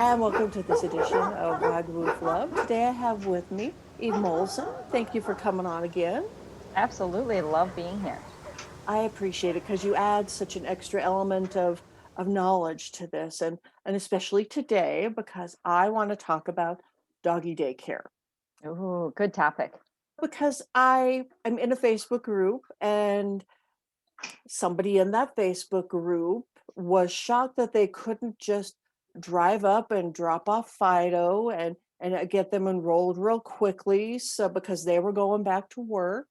And welcome to this edition of Wag Woof Love. Today I have with me Eve Molzhon. Thank you for coming on again. Absolutely love being here. I appreciate it because you add such an extra element of knowledge to this, and especially today because I want to talk about doggy daycare. Ooh, good topic. Because I am in a Facebook group, and somebody in that Facebook group was shocked that they couldn't just drive up and drop off Fido and get them enrolled real quickly, so because they were going back to work,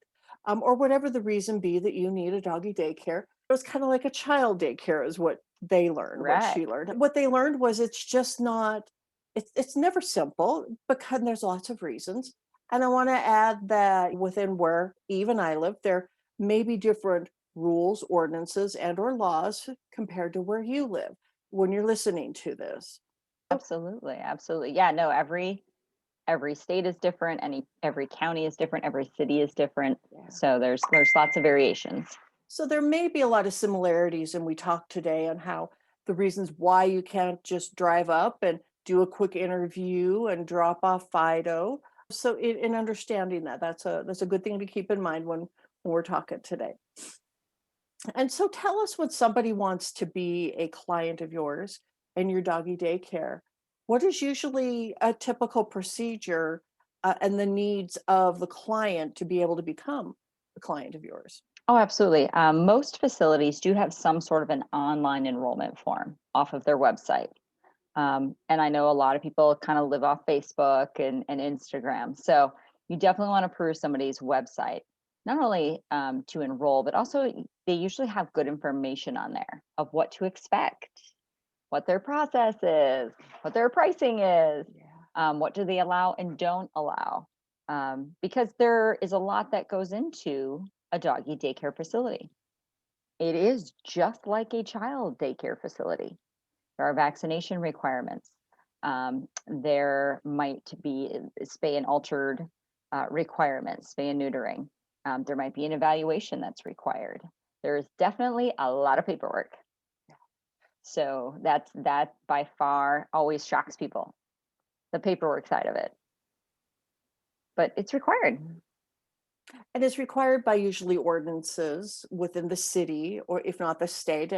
or whatever the reason be that you need a doggy daycare. It was kind of like a child daycare, is what they learned, what she Correct. learned. What they learned was it's just not. It's never simple because there's lots of reasons. And I want to add that within where Eve and I live, there may be different rules, ordinances, and or laws compared to where you live when you're listening to this. Absolutely. Absolutely. Yeah, no, every state is different, every county is different, every city is different. Yeah. So there's lots of variations. So there may be a lot of similarities, and we talked today on how the reasons why you can't just drive up and do a quick interview and drop off Fido. So in understanding that, that's a good thing to keep in mind when we're talking today. And so tell us, when somebody wants to be a client of yours in your doggy daycare, what is usually a typical procedure and the needs of the client to be able to become a client of yours? Oh, absolutely. Most facilities do have some sort of an online enrollment form off of their website. And I know a lot of people kind of live off Facebook and Instagram. So you definitely want to peruse somebody's website, not only to enroll, but also they usually have good information on there of what to expect, what their process is, what their pricing is, Yeah. what do they allow and don't allow. Because there is a lot that goes into a doggy daycare facility. It is just like a child daycare facility. There are vaccination requirements. There might be spay and altered requirements, spay and neutering. There might be an evaluation that's required. There's definitely a lot of paperwork. So that by far always shocks people, the paperwork side of it. But it's required. And it's required by usually ordinances within the city, or if not the state.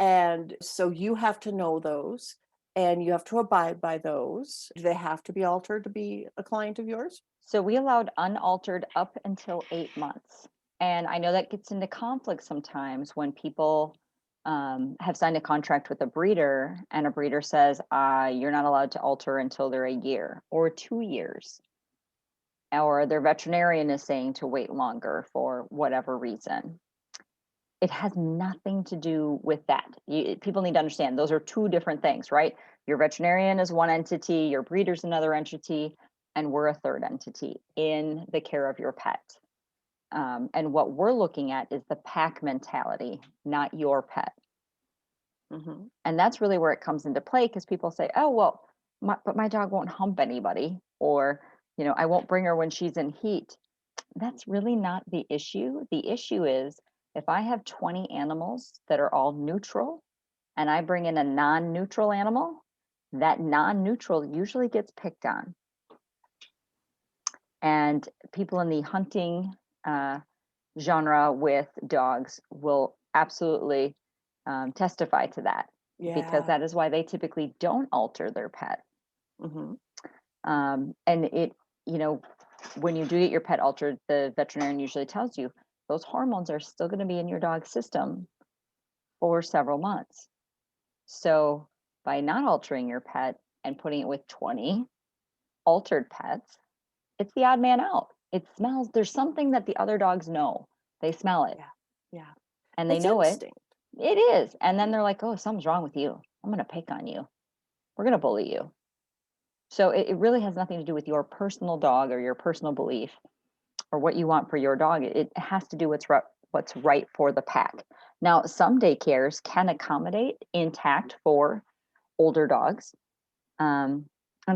And so you have to know those and you have to abide by those. Do they have to be altered to be a client of yours? So we allowed unaltered up until 8 months. And I know that gets into conflict sometimes when people have signed a contract with a breeder and a breeder says, you're not allowed to alter until they're a year or 2 years. Or their veterinarian is saying to wait longer for whatever reason. It has nothing to do with that. People need to understand those are two different things, right? Your veterinarian is one entity, your breeder's another entity, and we're a third entity in the care of your pet. And what we're looking at is the pack mentality, not your pet. Hmm. And that's really where it comes into play because people say, oh, well, but my dog won't hump anybody, or, I won't bring her when she's in heat. That's really not the issue. The issue is if I have 20 animals that are all neutral and I bring in a non neutral animal, that non neutral usually gets picked on. And people in the hunting genre with dogs will absolutely testify to that because Yeah. that is why they typically don't alter their pet. Hmm. And you know, when you do get your pet altered, the veterinarian usually tells you those hormones are still going to be in your dog's system for several months. So by not altering your pet and putting it with 20 altered pets, it's the odd man out. It smells, there's something that the other dogs know. They smell it Yeah. Yeah. and they It's know it. instinct. It is. And then they're like, oh, something's wrong with you. I'm going to pick on you. We're going to bully you. So it really has nothing to do with your personal dog or your personal belief or what you want for your dog. It has to do what's right for the pack. Now, some daycares can accommodate intact for older dogs, and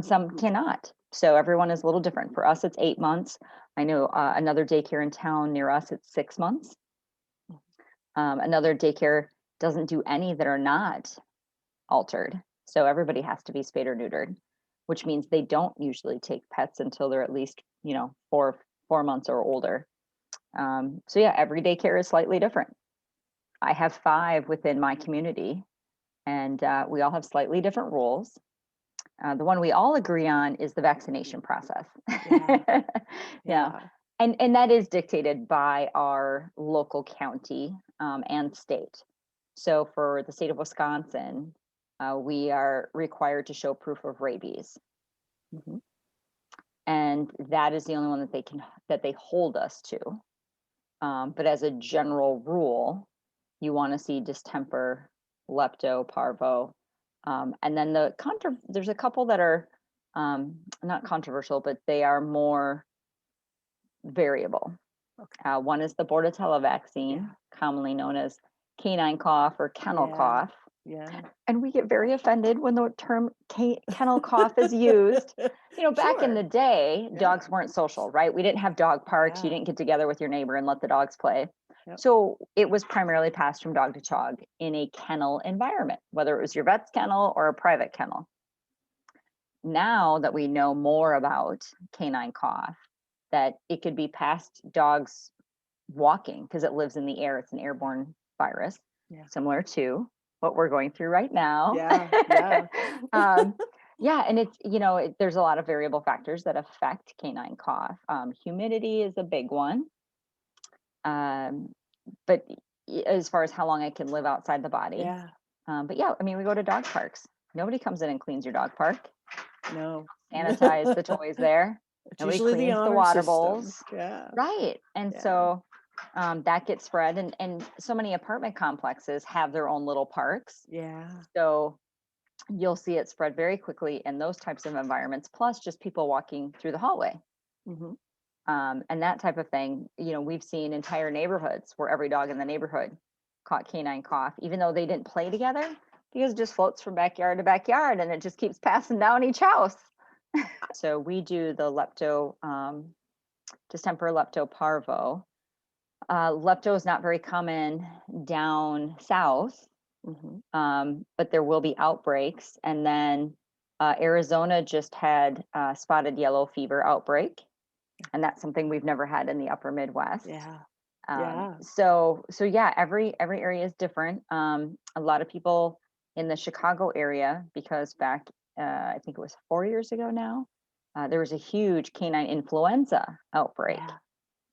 some cannot. So everyone is a little different. For us, it's 8 months. I know another daycare in town near us, it's 6 months. Another daycare doesn't do any that are not altered. So everybody has to be spayed or neutered, which means they don't usually take pets until they're at least, 4 months or older. So yeah, every daycare is slightly different. I have 5 within my community, and we all have slightly different rules. The one we all agree on is the vaccination process. Yeah. Yeah. Yeah. And that is dictated by our local county and state. So for the state of Wisconsin, we are required to show proof of rabies, Hmm. and that is the only one that they hold us to. But as a general rule, you want to see distemper, lepto, parvo, and then there's a couple that are not controversial, but they are more variable. Okay. One is the Bordetella vaccine, Yeah. commonly known as canine cough or kennel Yeah. cough. Yeah. And we get very offended when the term kennel cough is used. Back in the Sure. day, Yeah. dogs weren't social, right? We didn't have dog parks. You Yeah. didn't get together with your neighbor and let the dogs play. Yep. So it was primarily passed from dog to dog in a kennel environment, whether it was your vet's kennel or a private kennel. Now that we know more about canine cough, that it could be passed dogs walking because it lives in the air. It's an airborne virus, Yeah. similar to what we're going through right now. Yeah. Yeah. um, yeah, and there's a lot of variable factors that affect canine cough. Humidity is a big one. But as far as how long it can live outside the body. Yeah. But yeah, I mean, we go to dog parks. Nobody comes in and cleans your dog park. No. Sanitize the toys there. It's Nobody usually the cleans the honor water system. bowls. Yeah. Right. And Yeah. so that gets spread. And so many apartment complexes have their own little parks. Yeah. So you'll see it spread very quickly in those types of environments, plus just people walking through the hallway. Hmm. And that type of thing. We've seen entire neighborhoods where every dog in the neighborhood caught canine cough, even though they didn't play together, because it just floats from backyard to backyard and it just keeps passing down each house. So we do the lepto, distemper, lepto, parvo. Lepto is not very common down south, Hmm. but there will be outbreaks. And then Arizona just had spotted yellow fever outbreak, and that's something we've never had in the upper Midwest. Yeah. Um, Yeah. so yeah, every area is different. A lot of people in the Chicago area, because back I think it was 4 years ago now, there was a huge canine influenza outbreak,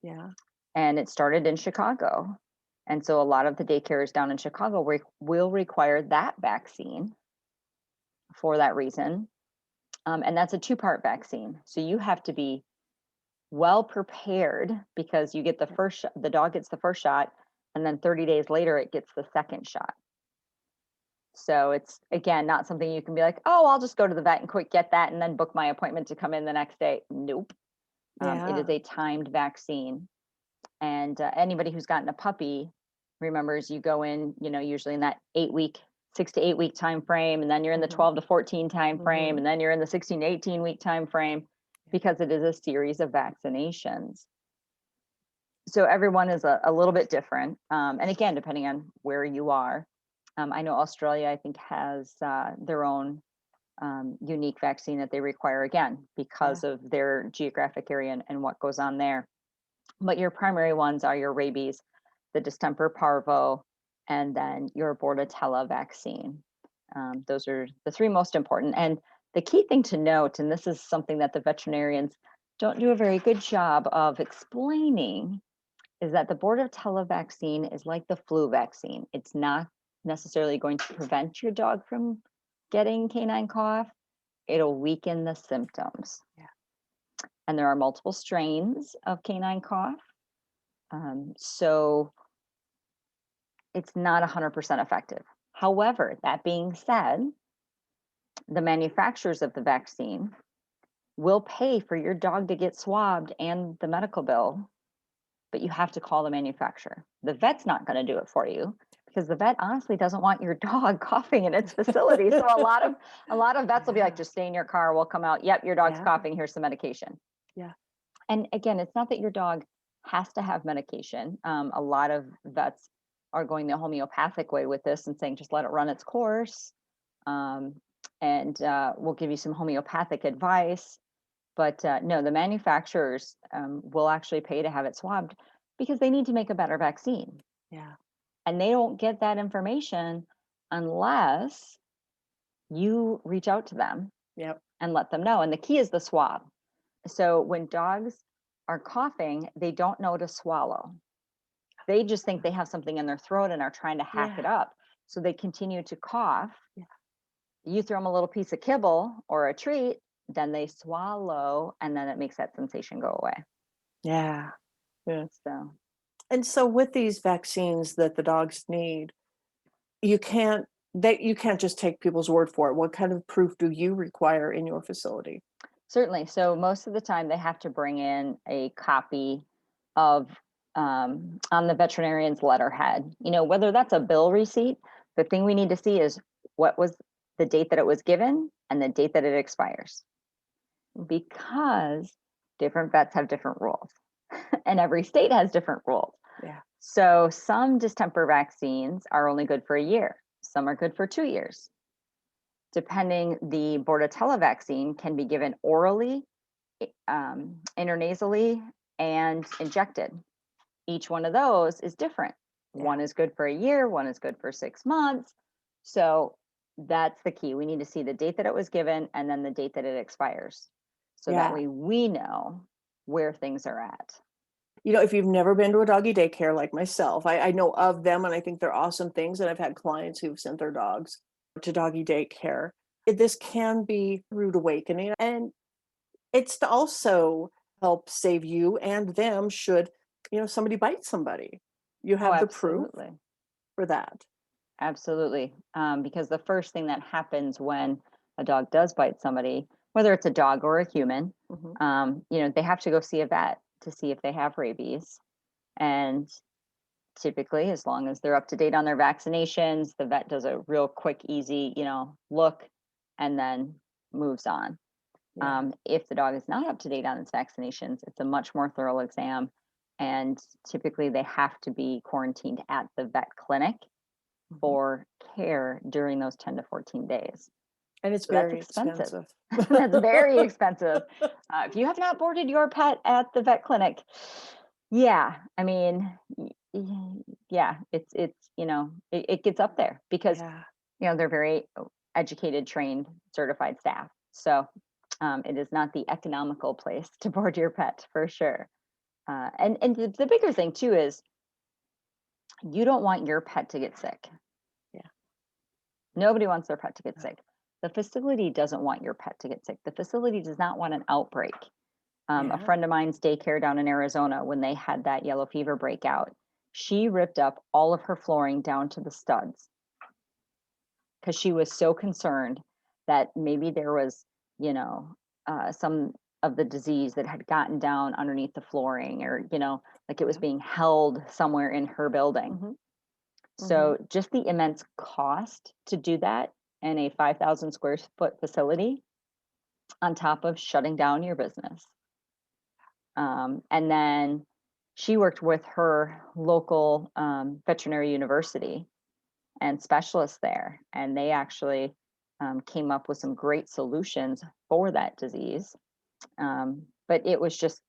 Yeah. Yeah. and it started in Chicago. And so a lot of the daycares down in Chicago will require that vaccine for that reason. And that's a 2-part vaccine. So you have to be well prepared, because you get the dog gets the first shot, and then 30 days later it gets the second shot. So it's, again, not something you can be like, oh, I'll just go to the vet and quick get that and then book my appointment to come in the next day. Nope. It is Yeah. a timed vaccine. And anybody who's gotten a puppy remembers you go in, usually in that 6 to 8 week time frame, and then you're in the Hmm. 12 to 14 time frame, Hmm. and then you're in the 16 to 18 week time frame, because it is a series of vaccinations. So everyone is a little bit different. And again, depending on where you are. I know Australia, I think, has their own unique vaccine that they require, again, because Yeah. of their geographic area and what goes on there. But your primary ones are your rabies, the distemper, parvo, and then your Bordetella vaccine. Those are the 3 most important. And the key thing to note, and this is something that the veterinarians don't do a very good job of explaining, is that the Bordetella vaccine is like the flu vaccine. It's not necessarily going to prevent your dog from getting canine cough. It'll weaken the symptoms. Yeah. And there are multiple strains of canine cough. So it's not 100% effective. However, that being said, the manufacturers of the vaccine will pay for your dog to get swabbed and the medical bill, but you have to call the manufacturer. The vet's not going to do it for you, because the vet honestly doesn't want your dog coughing in its facility. So a lot of vets will be like, Yeah. just stay in your car, we'll come out. Yep, your dog's Yeah. coughing, here's some medication. Yeah. And again, it's not that your dog has to have medication. A lot of vets are going the homeopathic way with this and saying, just let it run its course. and we'll give you some homeopathic advice. But no, the manufacturers will actually pay to have it swabbed because they need to make a better vaccine. Yeah. And they don't get that information unless you reach out to them Yep. and let them know. And the key is the swab. So when dogs are coughing, they don't know to swallow. They just think they have something in their throat and are trying to hack it Yeah. up. So they continue to cough. Yeah. You throw them a little piece of kibble or a treat, then they swallow, and then it makes that sensation go away. Yeah. Yeah. So And so with these vaccines that the dogs need, you can't you can't just take people's word for it. What kind of proof do you require in your facility? certainly. So most of the time, they have to bring in a copy of on the veterinarian's letterhead. Whether that's a bill receipt, the thing we need to see is what was the date that it was given and the date that it expires, because different vets have different rules and every state has different rules. Yeah. So some distemper vaccines are only good for a year, some are good for 2 years. Depending, the Bordetella vaccine can be given orally, intranasally, and injected. Each one of those is different. Yeah. One is good for a year, one is good for 6 months. So that's the key. We need to see the date that it was given and then the date that it expires. So that Yeah. way we know where things are at. If you've never been to a doggy daycare like myself, I know of them and I think they're awesome things. And I've had clients who've sent their dogs to doggy daycare. This can be rude awakening. And it's to also help save you and them should, somebody bite somebody. You Oh, have the proof absolutely. for that. Absolutely. Because the first thing that happens when a dog does bite somebody, whether it's a dog or a human, Mhm. they have to go see a vet to see if they have rabies. And typically, as long as they're up to date on their vaccinations, the vet does a real quick, easy, look and then moves on. Yeah. If the dog is not up to date on its vaccinations, it's a much more thorough exam. And typically, they have to be quarantined at the vet clinic Mhm. for care during those 10 to 14 days. And it's So that's very expensive. expensive. That's very expensive. If you have not boarded your pet at the vet clinic, yeah, I mean, yeah, it gets up there because Yeah. they're very educated, trained, certified staff. So it is not the economical place to board your pet for sure. And the bigger thing too is you don't want your pet to get sick. Yeah. Nobody wants their pet to get No. sick. The facility doesn't want your pet to get sick. The facility does not want an outbreak. A Yeah. friend of mine's daycare down in Arizona, when they had that yellow fever breakout, she ripped up all of her flooring down to the studs because she was so concerned that maybe there was, some of the disease that had gotten down underneath the flooring, or, like it was Yeah. being held somewhere in her building. Mhm. Mhm. So just the immense cost to do that in a 5,000 square foot facility on top of shutting down your business. And then she worked with her local veterinary university and specialists there, and they actually came up with some great solutions for that disease. But it was just,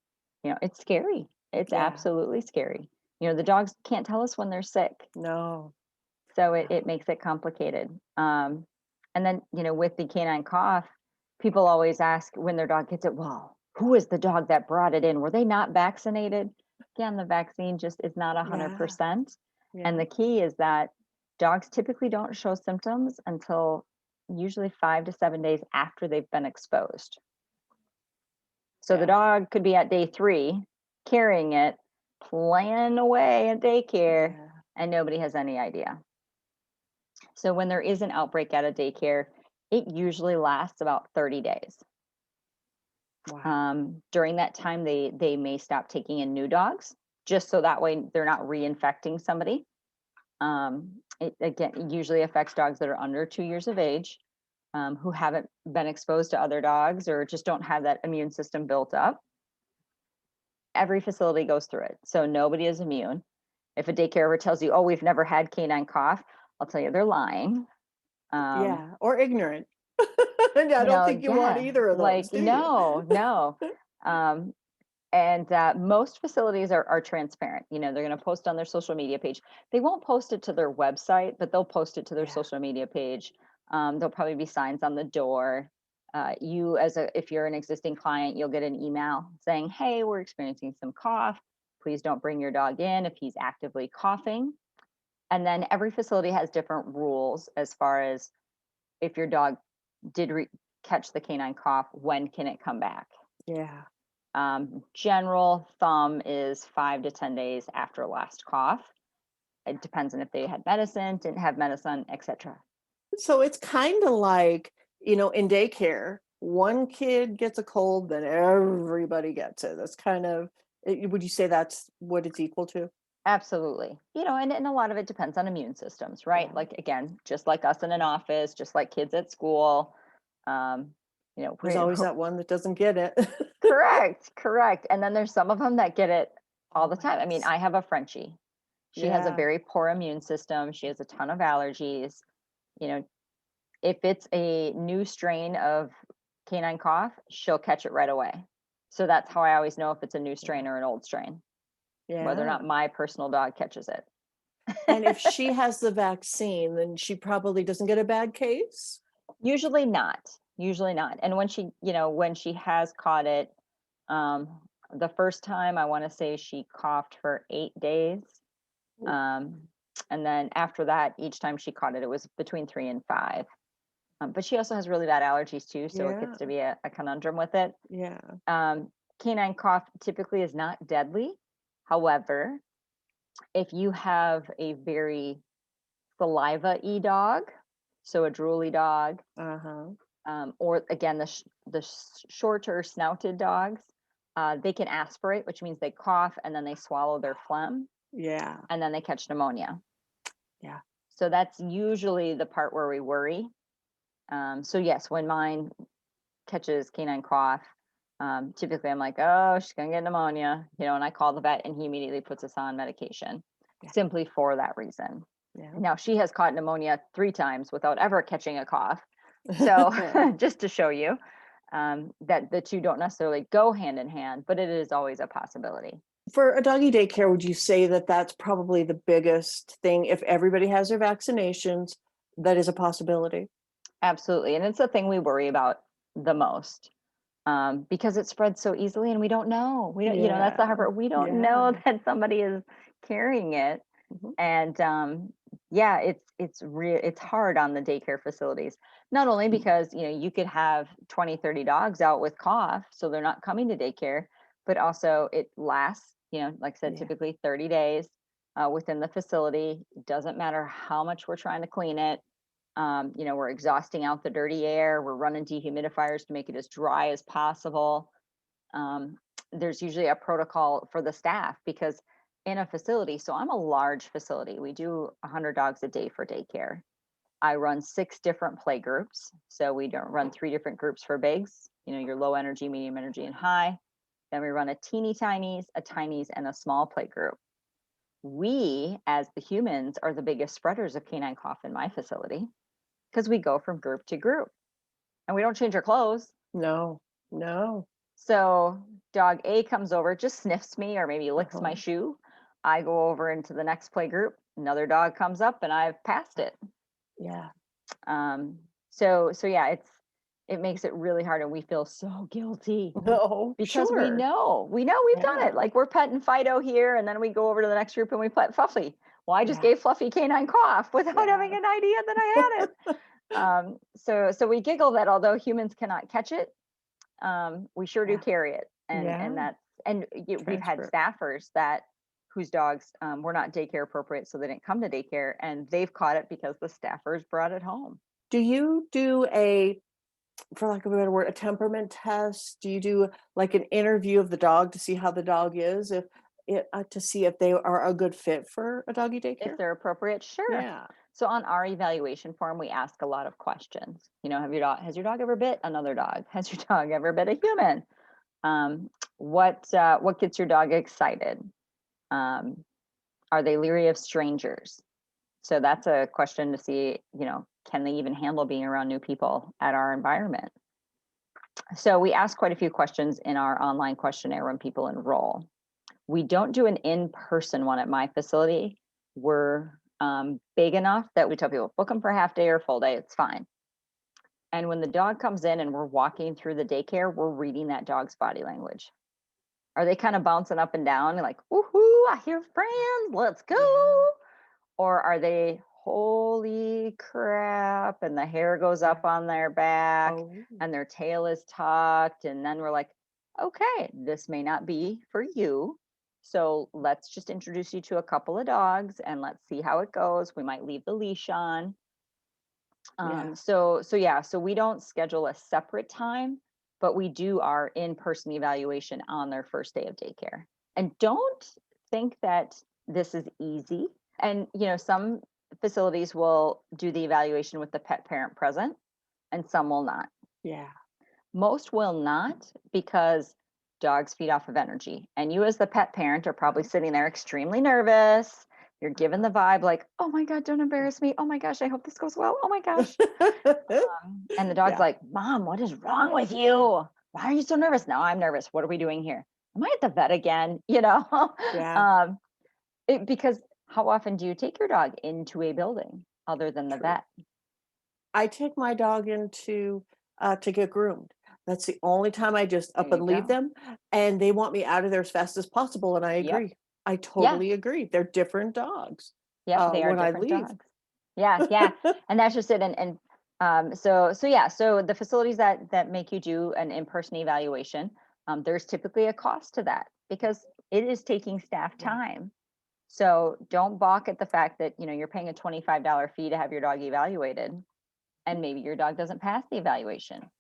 it's scary. It's Yeah. absolutely scary. The dogs can't tell us when they're sick. No. So No. it makes it complicated. And then, with the canine cough, people always ask when their dog gets it, well, who is the dog that brought it in? Were they not vaccinated? Again, the vaccine just is not Yeah. 100%. And Yeah. the key is that dogs typically don't show symptoms until usually 5 to 7 days after they've been exposed. So the Yeah. dog could be at day 3 carrying it, playing away at daycare, Yeah. and nobody has any idea. So when there is an outbreak at a daycare, it usually lasts about 30 days. Wow. During that time, they may stop taking in new dogs, just so that way they're not reinfecting somebody. It usually affects dogs that are under 2 years of age, who haven't been exposed to other dogs or just don't have that immune system built up. Every facility goes through it, so nobody is immune. If a daycare ever tells you, "Oh, we've never had canine cough," I'll tell you they're lying. Um, Yeah. Or ignorant. And I don't think you want Yeah, either of like, those, do you? no, no. Um, and most facilities are transparent. They're going to post on their social media page. They won't post it to their website, but they'll post it to their Yeah. social media page. There'll probably be signs on the door. If you're an existing client, you'll get an email saying, "Hey, we're experiencing some cough. Please don't bring your dog in if he's actively coughing." And then every facility has different rules as far as if your dog did catch the canine cough, when can it come back? Yeah. General thumb is 5 to 10 days after last cough. It depends on if they had medicine, didn't have medicine, etc. So it's kind of like, in daycare, one kid gets a cold, then everybody gets it. That's kind of, would you say that's what it's equal to? Absolutely. And a lot of it depends on immune systems, right? Yeah. Like, again, just like us in an office, just like kids at school. Um, There's always that one that doesn't get it. correct, correct. And then there's some of them that get it all the time. I mean, Always. I have a Frenchie. She has a Yeah. very poor immune system. She has a ton of allergies. You know, if it's a new strain of canine cough, she'll catch it right away. So that's how I always know if it's a new strain Yeah. or an old strain, whether or Yeah. not my personal dog catches it. And if she has the vaccine, then she probably doesn't get a bad case. Usually not. Usually not. And when she has caught it, the first time I want to say she coughed for 8 days. Ooh. Um, and then after that, each time she caught it, it was between 3 and 5. But she also has really bad allergies too, so it Yeah. gets to be a conundrum with it. Yeah. Um, Canine cough typically is not deadly. However, if you have a very saliva-y dog, so a drooly dog, Uh-huh. or again, shorter snouted dogs, they can aspirate, which means they cough and then they swallow their phlegm Yeah. and then they catch pneumonia. Yeah. So that's usually the part where we worry. So yes, when mine catches canine cough, typically I'm like, oh, she's gonna get pneumonia, and I call the vet and he immediately puts us on medication, Yeah. simply for that reason. Yeah. Now she has caught pneumonia 3 times without ever catching a cough. So just to show you that the two don't necessarily go hand in hand, but it is always a possibility. For a doggy daycare, would you say that that's probably the biggest thing? If everybody has their vaccinations, that is a possibility. Absolutely. And it's the thing we worry about the most, because it spreads so easily and we don't know. We don't, that's the hard Yeah. part. We don't Yeah. know that somebody is carrying it. Mhm. And yeah, it's hard on the daycare facilities. Not only because, you could have 20, 30 dogs out with cough, so they're not coming to daycare, but also it lasts, like I said, Yeah. typically 30 days within the facility. It doesn't matter how much we're trying to clean it. We're exhausting out the dirty air. We're running dehumidifiers to make it as dry as possible. Um, there's usually a protocol for the staff because in a facility, so I'm a large facility. We do 100 dogs a day for daycare. I run 6 different play groups. So we don't run 3 different groups for bigs, your low energy, medium energy, and high. Then we run a teeny tinies, a tinies, and a small play group. We, as the humans, are the biggest spreaders of canine cough in my facility because we go from group to group and we don't change our clothes. No. No. So dog A comes over, just sniffs me or maybe licks my Uh-huh. shoe. I go over into the next play group. Another dog comes up and I've passed it. Yeah. Um, so yeah, it makes it really hard and we feel so guilty No. because we Sure. know we've done it. Yeah. Like we're petting Fido here and then we go over to the next group and we pet Fluffy. Well, I just Yeah. gave Fluffy canine cough without having Yeah. an idea that I had it. So we giggle that although humans cannot catch it, we sure do Yeah. carry it, Yeah. we've had Transfer. staffers that whose dogs were not daycare appropriate, so they didn't come to daycare, and they've caught it because the staffers brought it home. Do you do for lack of a better word, a temperament test? Do you do like an interview of the dog to see how the dog is, to see if they are a good fit for a doggy If daycare? they're appropriate, sure. Yeah. So on our evaluation form, we ask a lot of questions. Has your dog ever bit another dog? Has your dog ever bit a human? Um, what gets your dog excited? Are they leery of strangers? So that's a question to see, can they even handle being around new people at our environment? So we ask quite a few questions in our online questionnaire when people enroll. We don't do an in-person one at my facility. We're big enough that we tell people book them for half day or full day. It's fine. And when the dog comes in and we're walking through the daycare, we're reading that dog's body language. Are they kind of bouncing up and down and like, woohoo, I hear friends, let's Yeah. go? Or are they, holy crap, and the hair goes up Yeah. on their back Oh, and their tail is tucked? And then we're like, okay, this may not be for you. So let's just introduce you to a couple of dogs and let's see how it goes. We might leave the leash on. yeah. So we don't schedule a separate time, but we do our in-person evaluation on their first day of daycare. And don't think that this is easy. And some facilities will do the evaluation with the pet parent present, and some will not. Yeah. Most will not because dogs feed off of energy. And you, as the pet parent, are probably sitting there extremely nervous. You're given the vibe like, oh my God, don't embarrass me. Oh my gosh, I hope this goes well. Oh my gosh. And the dog's Yeah. like, Mom, what is wrong with you? Why are you so nervous? No, I'm nervous. What are we doing here? Am I at the vet again? Yeah. um, because how often do you take your dog into a building other than the True. vet? I take my dog into to get groomed. That's the only time I just There up you and leave go. them, and they want me out of there as fast as possible, and I Yep. agree. I Yeah. totally agree. They're different dogs Yep. They are when I different leave. dogs. Yeah. Yeah. And that's just it. So the facilities that make you do an in-person evaluation, there's typically a cost to that because it is taking staff Yeah. time. So don't balk at the fact that you're paying a $25 fee to have your dog evaluated, and maybe your dog doesn't pass the evaluation.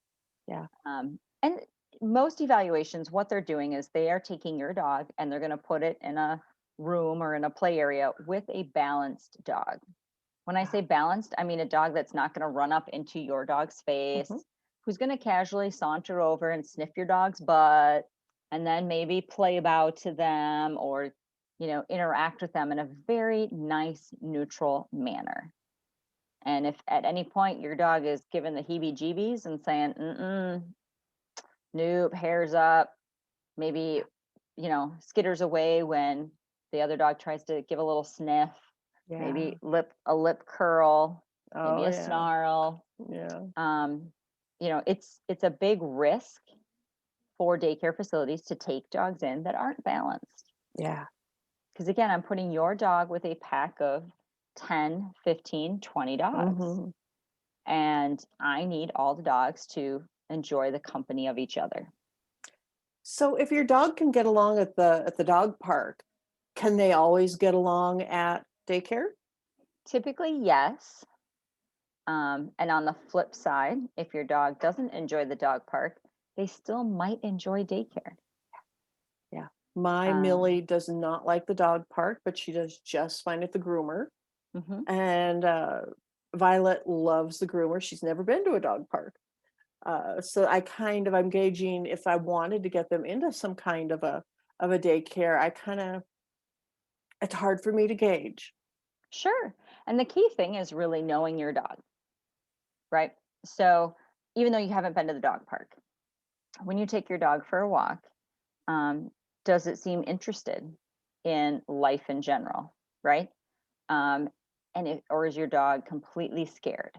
Yeah. And most evaluations, what they're doing is they are taking your dog and they're going to put it in a room or in a play area with a balanced dog. When I say balanced, I mean a dog that's not going to run up into your dog's face, Mhm. who's going to casually saunter over and sniff your dog's butt, and then maybe play bow to them or, interact with them in a very nice, neutral manner. And if at any point your dog is given the heebie jeebies and saying, nope, hairs up, maybe, skitters away when the other dog tries to give a little sniff, Yeah. maybe a lip curl, maybe Oh, a yeah. snarl. Yeah. It's a big risk for daycare facilities to take dogs in that aren't balanced. Yeah. Because again, I'm putting your dog with a pack of 10, 15, 20 dogs. Mhm. And I need all the dogs to enjoy the company of each other. So if your dog can get along at the dog park, can they always get along at daycare? Typically, yes. And on the flip side, if your dog doesn't enjoy the dog park, they still might enjoy daycare. Yeah. My Um, Millie does not like the dog park, but she does just fine at the groomer. mhm. And Violet loves the groomer. She's never been to a dog park. So I'm gauging if I wanted to get them into some kind of a daycare. It's hard for me to gauge. Sure. And the key thing is really knowing your dog, right? So even though you haven't been to the dog park, when you take your dog for a walk, um, does it seem interested in life in general, right? Um, or is your dog completely scared?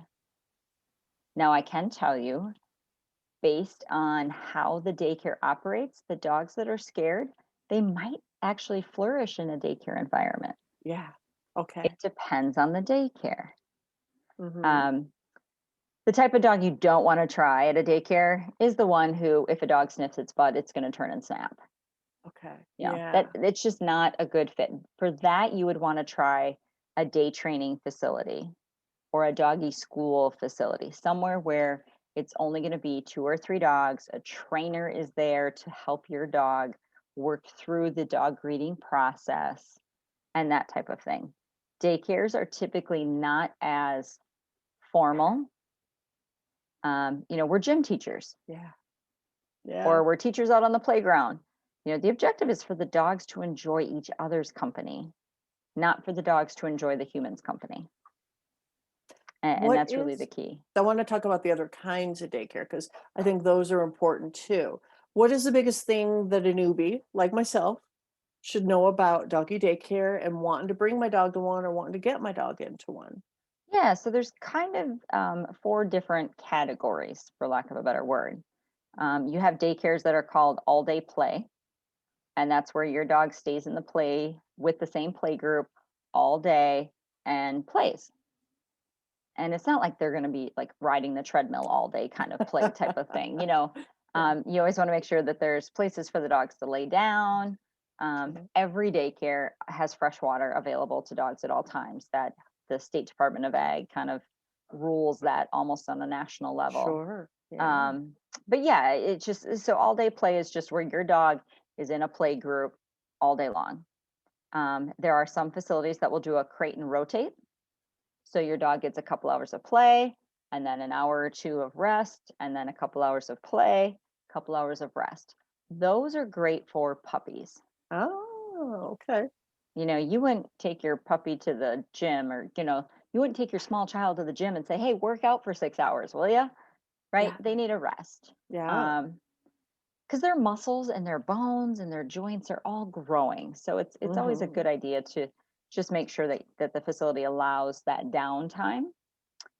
Now, I can tell you, based on how the daycare operates, the dogs that are scared, they might actually flourish in a daycare environment. Yeah. Okay. It depends on the daycare. Hmm. Um, the type of dog you don't want to try at a daycare is the one who, if a dog sniffs its butt, it's going to turn and snap. Okay. That Yeah. it's just not a good fit. For that, you would want to try a day training facility or a doggy school facility, somewhere where it's only going to be 2 or 3 dogs. A trainer is there to help your dog work through the dog greeting process and that type of thing. Daycares are typically not as formal. We're gym teachers Yeah. Yeah. or we're teachers out on the playground. The objective is for the dogs to enjoy each other's company, not for the dogs to enjoy the humans' company. And What that's really the is key. I want to talk about the other kinds of daycare because I think those are important too. What is the biggest thing that a newbie like myself should know about doggy daycare and wanting to bring my dog to one or wanting to get my dog into one? Yeah, so there's kind of four different categories, for lack of a better word. You have daycares that are called all day play, and that's where your dog stays in the play with the same play group all day and plays. And it's not like they're going to be like riding the treadmill all day kind of play type of thing. Yeah. You always want to make sure that there's places for the dogs to lay down. Mhm. Every daycare has fresh water available to dogs at all times. That the State Department of Ag kind of rules that almost on a national level. Sure. Yeah. Um, but yeah, it just so all day play is just where your dog is in a play group all day long. There are some facilities that will do a crate and rotate. So your dog gets a couple hours of play and then an hour or two of rest and then a couple hours of play, a couple hours of rest. Those are great for puppies. Oh, okay. You wouldn't take your puppy to the gym or, you wouldn't take your small child to the gym and say, "Hey, work out for 6 hours, will you?" Right? Yeah. They need a rest. Yeah. Um, because their muscles and their bones and their joints are all growing. So it's always a Hmm. good idea to just make sure that the facility allows that downtime,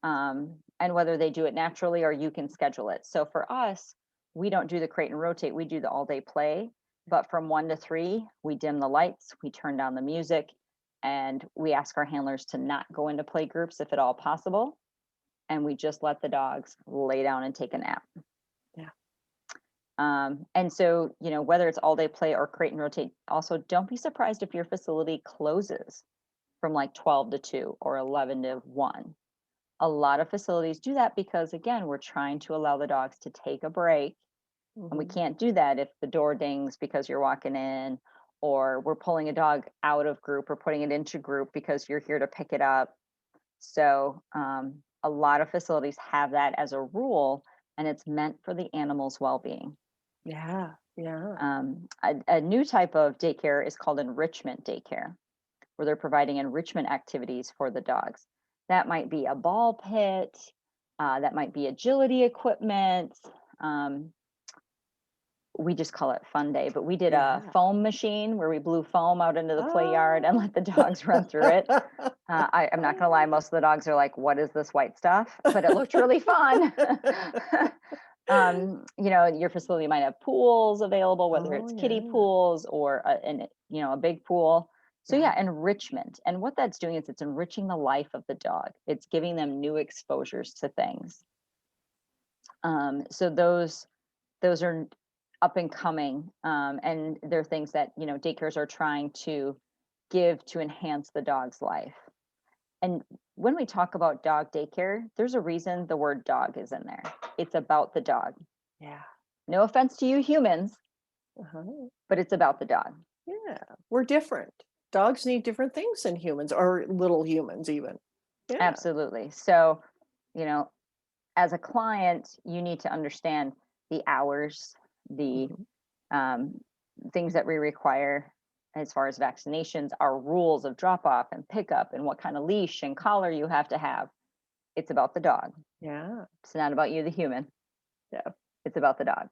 and whether they do it naturally or you can schedule it. So for us, we don't do the crate and rotate, we do the all day play. But from 1 to 3, we dim the lights, we turn down the music, and we ask our handlers to not go into play groups if at all possible. And we just let the dogs lay down and take a nap. Yeah. And so, whether it's all day play or crate and rotate, also don't be surprised if your facility closes from like 12 to 2 or 11 to 1. A lot of facilities do that because, again, we're trying to allow the dogs to take a break. And we Hmm. can't do that if the door dings because you're walking in, or we're pulling a dog out of group or putting it into group because you're here to pick it up. So, a lot of facilities have that as a rule, and it's meant for the animal's well being. Yeah. Yeah. A new type of daycare is called Enrichment Daycare, where they're providing enrichment activities for the dogs. That might be a ball pit, that might be agility equipment. Um, we just call it Fun Day, but we did a Yeah. foam machine where we blew foam out into the play yard and Oh. let the dogs run through it. I'm not gonna lie, most of the dogs are like, "What is this white stuff?" But it looked really fun. Your facility might have pools available, whether Oh, it's kiddie yeah. pools or a big pool. So Yeah. yeah, enrichment. And what that's doing is it's enriching the life of the dog. It's giving them new exposures to things. So those are up and coming, and they're things that daycares are trying to give to enhance the dog's life. And when we talk about dog daycare, there's a reason the word dog is in there. It's about the dog. Yeah. No offense to you humans, Uh-huh. but it's about the dog. Yeah. We're different. Dogs need different things than humans or little humans even. Yeah. Absolutely. So, you know, as a client, you need to understand the hours, the Mhm. um, things that we require as far as vaccinations, our rules of drop off and pickup, and what kind of leash and collar you have to have. It's about the dog. Yeah. It's not about you, the human. Yeah. It's about the dog.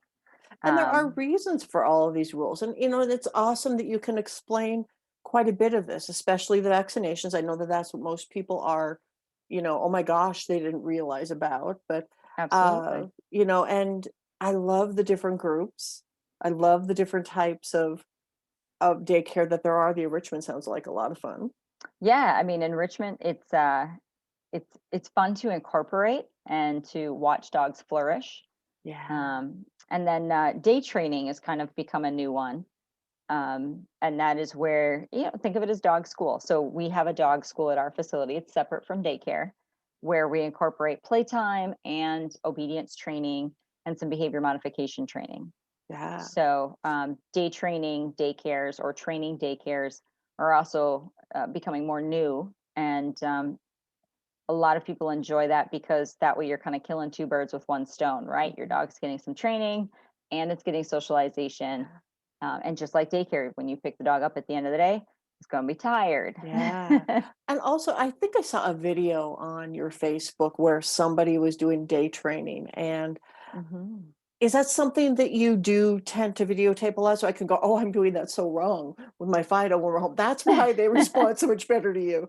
And there are Um, reasons for all of these rules. And, it's awesome that you can explain quite a bit of this, especially the vaccinations. I know that that's what most people are, oh my gosh, they didn't realize about. But, Absolutely. and I love the different groups. I love the different types of daycare that there are. The enrichment sounds like a lot of fun. Yeah, I mean, enrichment, it's fun to incorporate and to watch dogs flourish. Yeah. And then day training has kind of become a new one. And that is where, think of it as dog school. So we have a dog school at our facility. It's separate from daycare, where we incorporate playtime and obedience training and some behavior modification training. Yeah. So day training daycares or training daycares are also becoming more new. And a lot of people enjoy that because that way you're kind of killing two birds with one stone, right? Your Mhm. dog's getting some training and it's getting socialization. Yeah. And just like daycare, when you pick the dog up at the end of the day, He's going to be tired. Yeah. And also, I think I saw a video on your Facebook where somebody was doing day training. And Mhm. is that something that you do tend to videotape a lot? So I can go, oh, I'm doing that so wrong with my Fido when we're home. That's why they respond so much better to you.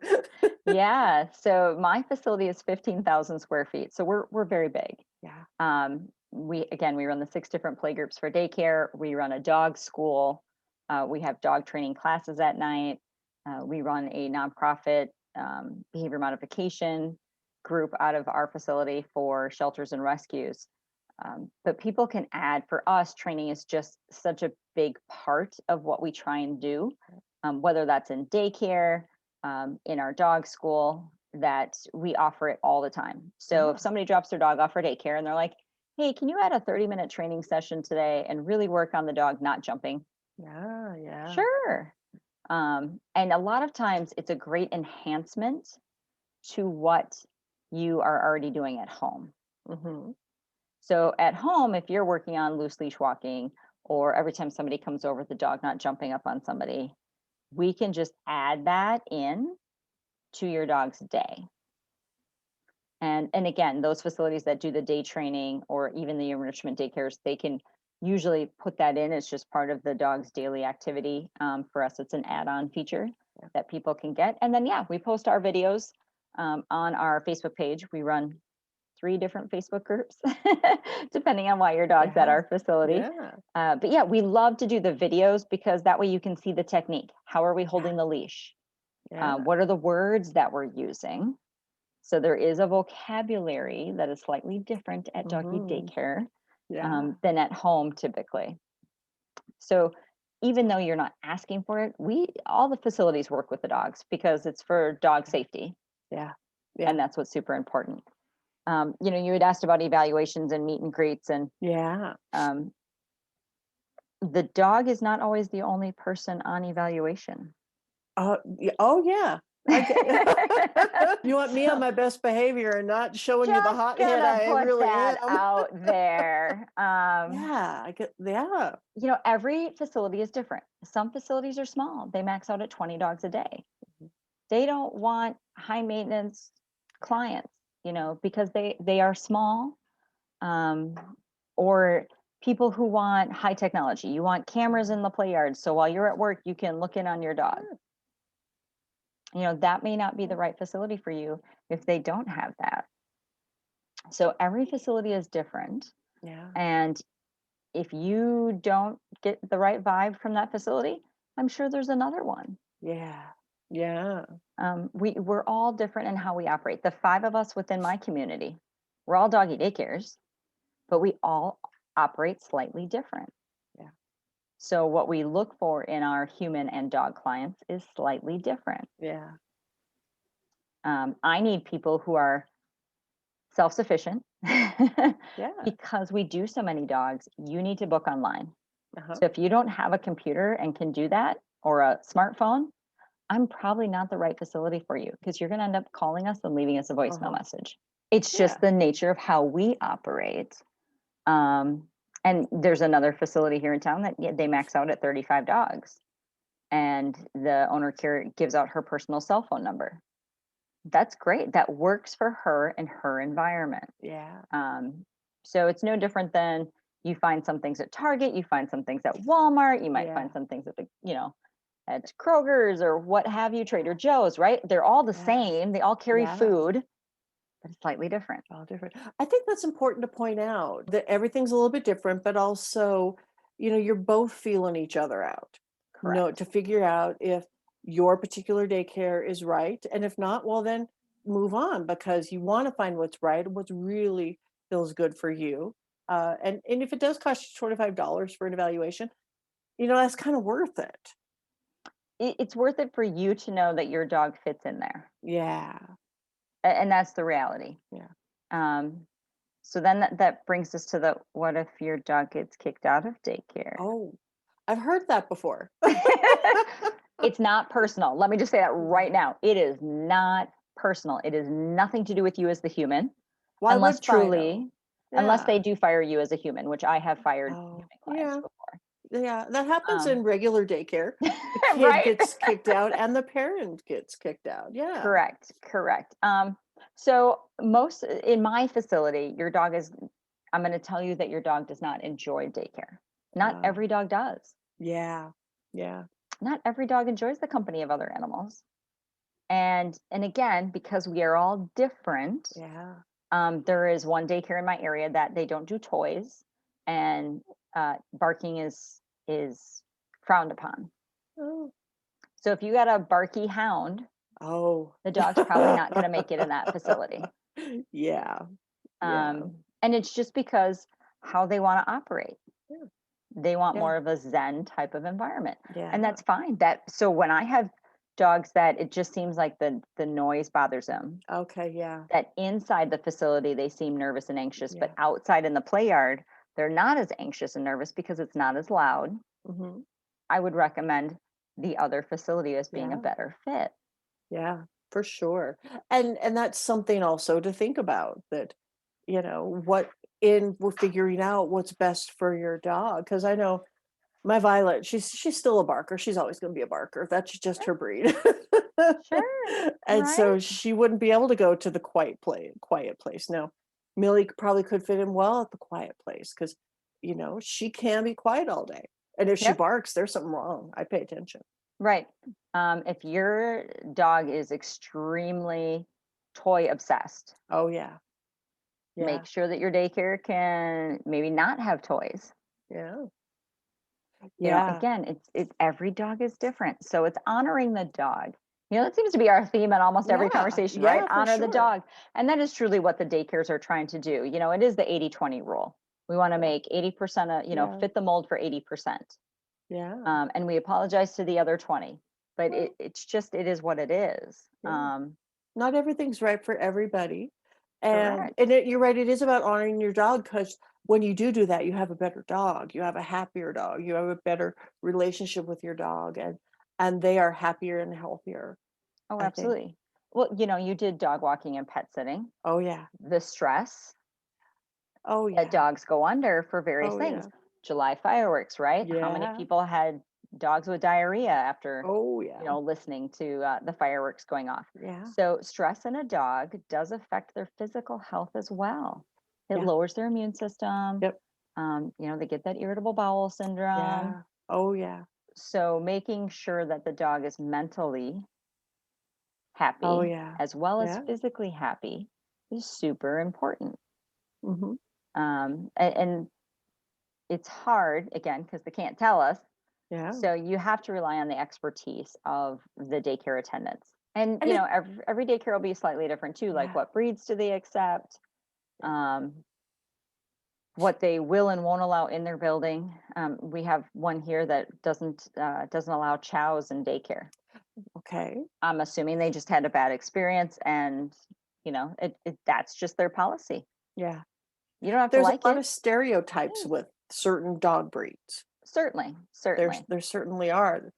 Yeah. So my facility is 15,000 square feet. So we're very big. Yeah. We run the 6 different play groups for daycare. We run a dog school. We have dog training classes at night. We run a nonprofit behavior modification group out of our facility for shelters and rescues. But people can add, for us, training is just such a big part of what we try and do, whether that's in daycare, in our dog school, that we offer it all the time. So if Ah, somebody drops their dog off for daycare and they're like, hey, can you add a 30-minute training session today and really work on the dog not jumping? yeah, yeah. Sure. And a lot of times it's a great enhancement to what you are already doing at home. Hmm. So at home, if you're working on loose leash walking, or every time somebody comes over, the dog not jumping up on somebody, we can just add that in to your dog's day. And again, those facilities that do the day training or even the enrichment daycares, they can usually put that in. It's just part of the dog's daily activity. For us, it's an add-on feature Yeah. that people can get. And then, yeah, we post our videos on our Facebook page. We run 3 different Facebook groups, depending on why your dog's at Yeah. our facility. Yeah. But yeah, we love to do the videos because that way you can see the technique. How are we holding the leash? Yeah. What are the words that we're using? So there is a vocabulary that is slightly different at doggy Hmm. daycare Yeah. than at home typically. So even though you're not asking for it, all the facilities work with the dogs because it's for dog safety, Yeah. Yeah. and that's what's super important. You had asked about evaluations and meet and greets, and Yeah. um, the dog is not always the only person on evaluation. Oh, yeah. I get you want me on my best behavior and not showing you the Just hothead gonna I put really that am. out there. Yeah, I get yeah. Every facility is different. Some facilities are small. They max out at 20 dogs a day. Mhm. They don't want high maintenance clients, because they are small. Um, or people who want high technology. You want cameras in the play yard, so while you're at work, you can look in on your dog. Sure. That may not be the right facility for you if they don't have that. So every facility is different. Yeah. And if you don't get the right vibe from that facility, I'm sure there's another one. Yeah. Yeah. We're all different in how we operate. The 5 of us within my community, we're all doggy daycares, but we all operate slightly different. Yeah. So what we look for in our human and dog clients is slightly different. Yeah. I need people who are self-sufficient Yeah. because we do so many dogs. You need to book online. Uh-huh. So if you don't have a computer and can do that, or a smartphone, I'm probably not the right facility for you because you're going to end up calling us and leaving us a voicemail Uh-huh. message. It's Yeah. just the nature of how we operate. Um, and there's another facility here in town that they max out at 35 dogs, and the owner gives out her personal cell phone number. That's great. That works for her and her environment. Yeah. So it's no different than you find some things at Target, you find some things at Walmart, you might Yeah. find some things at Kroger's or what have you, Trader Joe's, right? They're all the Yes. same. They all carry Yes. food, but it's slightly different. All different. I think that's important to point out that everything's a little bit different, but also, you're both feeling each other out. Correct. To figure out if your particular daycare is right. And if not, well, then move on because you want to find what's right and what's really feels good for you. And if it does cost you $25 for an evaluation, that's kind of worth it. It's worth it for you to know that your dog fits in there. Yeah. And that's the reality. Yeah. Um, so then that brings us to the what if your dog gets kicked out of daycare? Oh, I've heard that before. It's not personal. Let me just say that right now. It is not personal. It is nothing to do with you as the human, Why unless would Fido? unless they Yeah. do fire you as a human, which I have fired human Oh, clients yeah. before. Yeah, that happens Um, in regular daycare. The kid right? gets kicked out and the parent gets kicked out. Yeah. Correct, correct. So most in my facility, your dog is, I'm going to tell you that your dog does not enjoy daycare. Not Uh, every dog does. yeah. Yeah. Not every dog enjoys the company of other animals. And again, because we are all different, Yeah. there is one daycare in my area that they don't do toys, and barking is frowned upon. Oh. So if you got a barky hound, Oh. the dog's probably not going to make it in that facility. Yeah. Yeah. And it's just because how they want to operate. Yeah. They want Yeah. more of a zen type of environment. And Yeah. that's fine. That so when I have dogs that it just seems like the noise bothers them, Okay. Yeah. that inside the facility they seem nervous and anxious, but Yeah. outside in the play yard, they're not as anxious and nervous because it's not as loud. Hmm. I would recommend the other facility as being a Yeah. better fit. Yeah. For sure. And that's something also to think about, that, what in we're figuring out what's best for your dog. Because I know my Violet, she's still a barker. She's always going to be a barker. That's just her breed. Sure. And Right. so she wouldn't be able to go to the quiet place. Now, Millie probably could fit in well at the quiet place because, she can be quiet all day. And if she Yep. barks, there's something wrong. I pay attention. Right. If your dog is extremely toy obsessed, Oh yeah. Yeah. make sure that your daycare can maybe not have toys. Yeah. You know, Yeah. again, it's every dog is different. So it's honoring the dog. You know, that seems to be our theme in almost every Yeah. conversation, right? Yeah, for Honor the sure. dog. And that is truly what the daycares are trying to do. You know, it is the 80-20 rule. We want to Yeah. make 80% of, Yeah. fit the mold for 80%. Yeah. And we apologize to the other 20. But Well, it's just, it is what it is. yeah. Not everything's right for everybody. And Correct. you're right, it is about honoring your dog, because when you do that, you have a better dog, you have a happier dog, you have a better relationship with your dog, and they are happier and healthier, Oh, I think. absolutely. Well, you did dog walking and pet sitting. Oh yeah. The stress Oh that yeah. dogs go under for various Oh things. yeah. July fireworks, right? How many Yeah. people had dogs with diarrhea after, Oh yeah. listening to the fireworks going off? Yeah. So, stress in a dog does affect their physical health as well. It Yeah. lowers their immune system. Yep. They get that irritable bowel syndrome. Yeah. Oh yeah. So, making sure that the dog is mentally Oh happy yeah. as well as Yeah. physically happy is super important. Hmm. And it's hard again because they can't tell us. Yeah. So you have to rely on the expertise of the daycare attendants. And And it every daycare will be slightly different too. Like Yeah. what breeds do they accept? Yeah. Um, what they will and won't allow in their building. We have one here that doesn't allow chows in daycare. Okay. I'm assuming they just had a bad experience, and that's just their policy. Yeah. You don't have to There's a like lot it. of stereotypes Yeah, with certain dog breeds. certainly, There's certainly. there certainly are.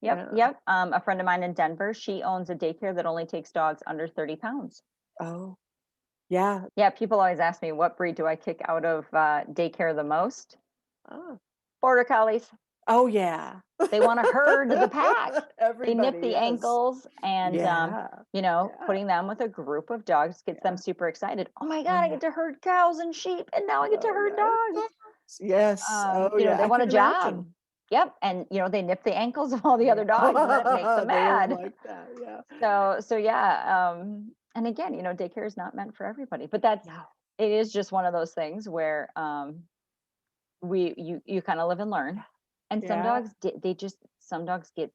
Yep, Yeah. yep. A friend of mine in Denver, she owns a daycare that only takes dogs under 30 pounds. Oh, yeah. Yeah, people always ask me, what breed do I kick out of daycare the most? Oh. Border Collies. Oh, yeah. They want to herd the pack. They nip Everybody, the yes. ankles, and Yeah. Yeah. putting them with a group of dogs gets them Yeah. super excited. Oh my Oh, God, I yeah. get to herd cows and sheep, and now I get to Oh, herd yeah. dogs. Yes. Oh, yeah. They I want a can job. imagine. Yep, and they nip the ankles of all the other dogs, and it makes them They don't mad. like that. Yeah. So yeah, and again, daycare is not meant for everybody, but No. it is just one of those things where you kind of live and learn. And some Yeah. dogs some dogs get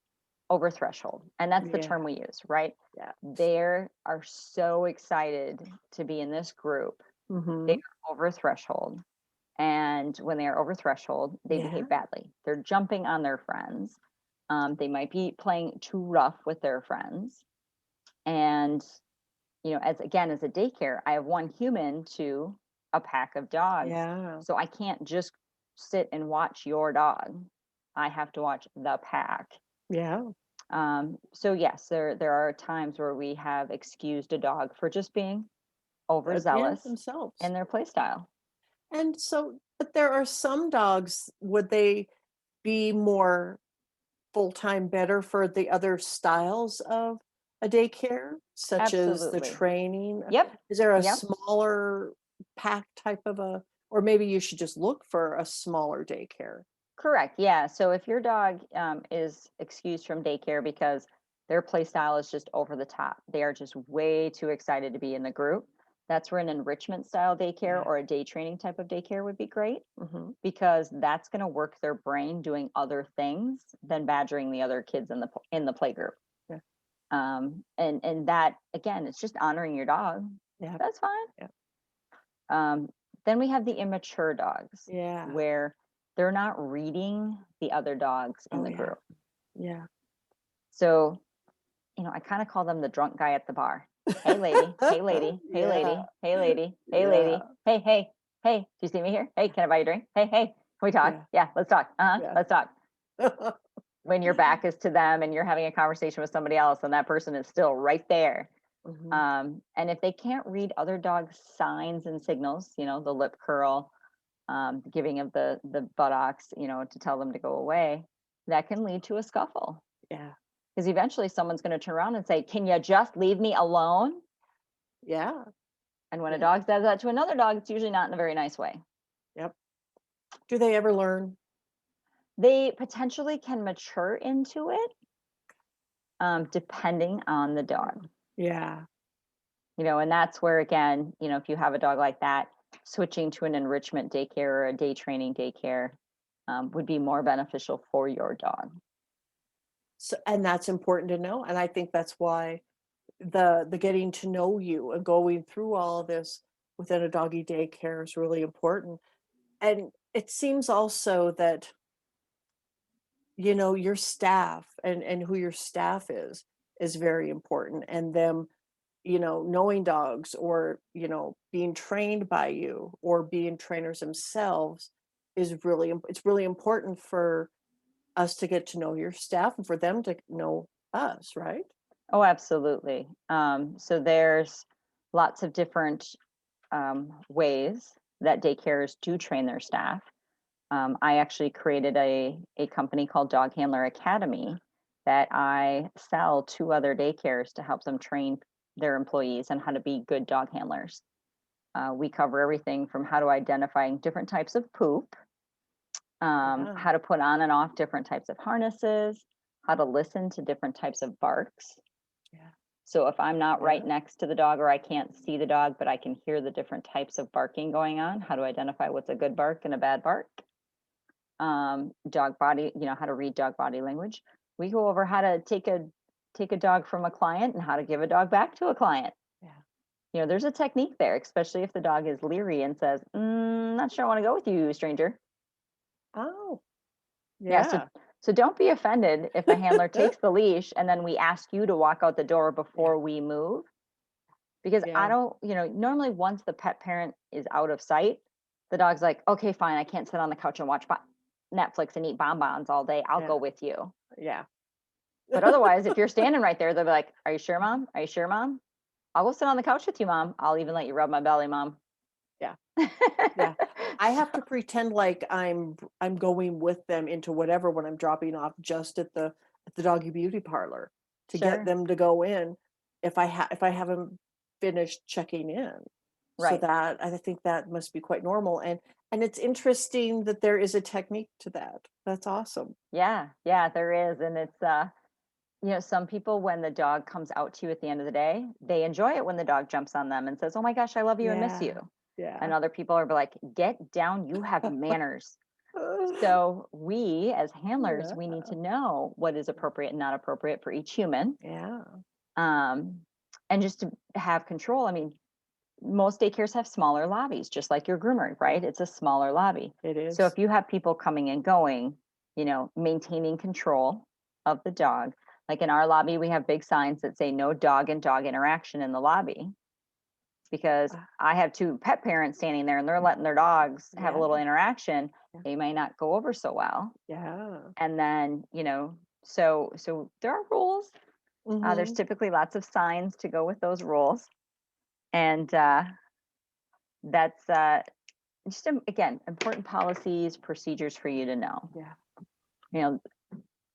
over threshold, and that's the Yeah. term we use, right? Yeah. They are so excited to be in this group. They Mm-hmm. are over threshold, and when they are over threshold, they Yeah. behave badly. They're jumping on their friends. They might be playing too rough with their friends. And as a daycare, I have one human to a pack of dogs, Yeah. so I can't just sit and watch your dog. I have to watch the pack. Yeah. So yes, there are times where we have excused a dog for just being Yeah, overzealous in themselves. their play style. And so, but there are some dogs, would they be more full-time better for the other styles of a daycare, such as the Absolutely. training? Yep. Is there a Yep. smaller pack type of a, or maybe you should just look for a smaller daycare? Correct. Yeah. So if your dog is excused from daycare because their play style is just over the top, they are just way too excited to be in the group. That's where an enrichment style daycare Yeah. or a day training type of daycare would be great Mhm. because that's going to work their brain doing other things than badgering the other kids in the play group. Yeah. And that again, it's just honoring your dog. Yeah. That's fine. Yeah. Um, then we have the immature dogs Yeah. where they're not reading the other dogs in Oh, the yeah. group. Yeah. So, I kind of call them the drunk guy at the bar. Hey, lady. Hey, lady. Hey, Yeah. lady. Hey, lady. Hey, Yeah. lady. Hey, hey. Hey, do you see me here? Hey, can I buy you a drink? Hey, hey. Can we talk? Yeah. Yeah, let's talk. Yeah. Let's talk. When your back is to them and you're having a conversation with somebody else and that person is still right there. Mhm. And if they can't read other dogs' signs and signals, the lip curl, the giving of the buttocks, to tell them to go away, that can lead to a scuffle. Yeah. Because eventually someone's going to turn around and say, "Can you just leave me alone?" Yeah. And when a Yeah. dog says that to another dog, it's usually not in a very nice way. Yep. Do they ever learn? They potentially can mature into it, depending on the dog. Yeah. And that's where, again, if you have a dog like that, switching to an enrichment daycare or a day training daycare would be more beneficial for your dog. So, and that's important to know. And I think that's why the getting to know you and going through all of this within a doggy daycare is really important. And it seems also that, your staff and who your staff is very important. And them, knowing dogs, or, being trained by you, or being trainers themselves, is really it's really important for us to get to know your staff and for them to know us, right? Oh, absolutely. So there's lots of different ways that daycares do train their staff. I actually created a company called Dog Handler Academy that I sell to other daycares to help them train their employees on how to be good dog handlers. We cover everything from how to identify different types of poop, Yeah. how to put on and off different types of harnesses, how to listen to different types of barks. Yeah. So if I'm not right Yeah. next to the dog or I can't see the dog, but I can hear the different types of barking going on, how to identify what's a good bark and a bad bark. Dog body, how to read dog body language. We go over how to take a dog from a client and how to give a dog back to a client. Yeah. There's a technique there, especially if the dog is leery and says, not sure I want to go with you, stranger. Oh, Yeah, so yeah. so don't be offended if a handler takes the leash and then we ask you to walk out the door Yeah. before we move. Because I Yeah. don't, normally once the pet parent is out of sight, the dog's like, okay, fine, I can't sit on the couch and watch Netflix and eat bonbons all day. I'll go Yeah. with you. Yeah. But otherwise, if you're standing right there, they'll be like, are you sure, mom? Are you sure, mom? I'll go sit on the couch with you, mom. I'll even let you rub my belly, mom. Yeah. Yeah. I have to pretend like I'm going with them into whatever when I'm dropping off just at the doggy beauty parlor to get Sure. them to go in if I haven't finished checking in. So Right. that I think that must be quite normal, and it's interesting that there is a technique to that. That's awesome. Yeah. Yeah, there is. And it's, some people, when the dog comes out to you at the end of the day, they enjoy it when the dog jumps on them and says, oh my gosh, I love you and miss you. Yeah. And Yeah. other people are like, get down, you have manners. So we as handlers, Yeah. we need to know what is appropriate and not appropriate for each human. Yeah. Um, and just to have control. I mean, most daycares have smaller lobbies, just like your groomer, right? It's a smaller lobby. It So is. if you have people coming and going, maintaining control of the dog. Like in our lobby, we have big signs that say no dog and dog interaction in the lobby because Ah, I have two pet parents standing there and they're letting their dogs have a yeah. little interaction. Yeah. They may not go over so well. Yeah. And then, so there are rules. There's Mhm. typically lots of signs to go with those rules. And that's just, again, important policies, procedures for you to know. Yeah. You know,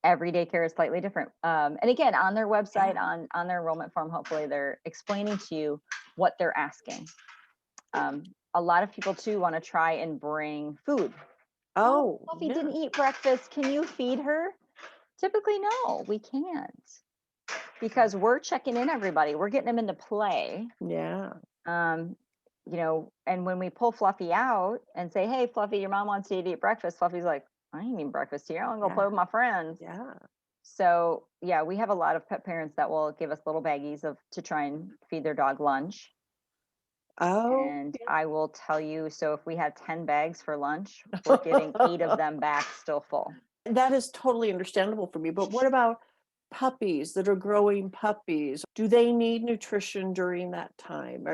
every daycare is slightly different. And again, on their website, Yeah. on their enrollment form, hopefully they're explaining to you what they're asking. A lot of people too want to try and bring food. Oh, Oh, Fluffy yeah. didn't eat breakfast. Can you feed her? Typically, no, we can't, because we're checking in everybody. We're getting them into play. Yeah. Um, and when we pull Fluffy out and say, "Hey, Fluffy, your mom wants you to eat breakfast," Fluffy's like, "I ain't eating breakfast here. I want to go play Yeah. with my friends." Yeah. So yeah, we have a lot of pet parents that will give us little baggies to try and feed their dog lunch. Oh, And I will tell you, so if we had 10 bags for lunch, we're getting 8 of them back still full. that is totally understandable for me. But what about puppies that are growing puppies? Do they need nutrition during that time?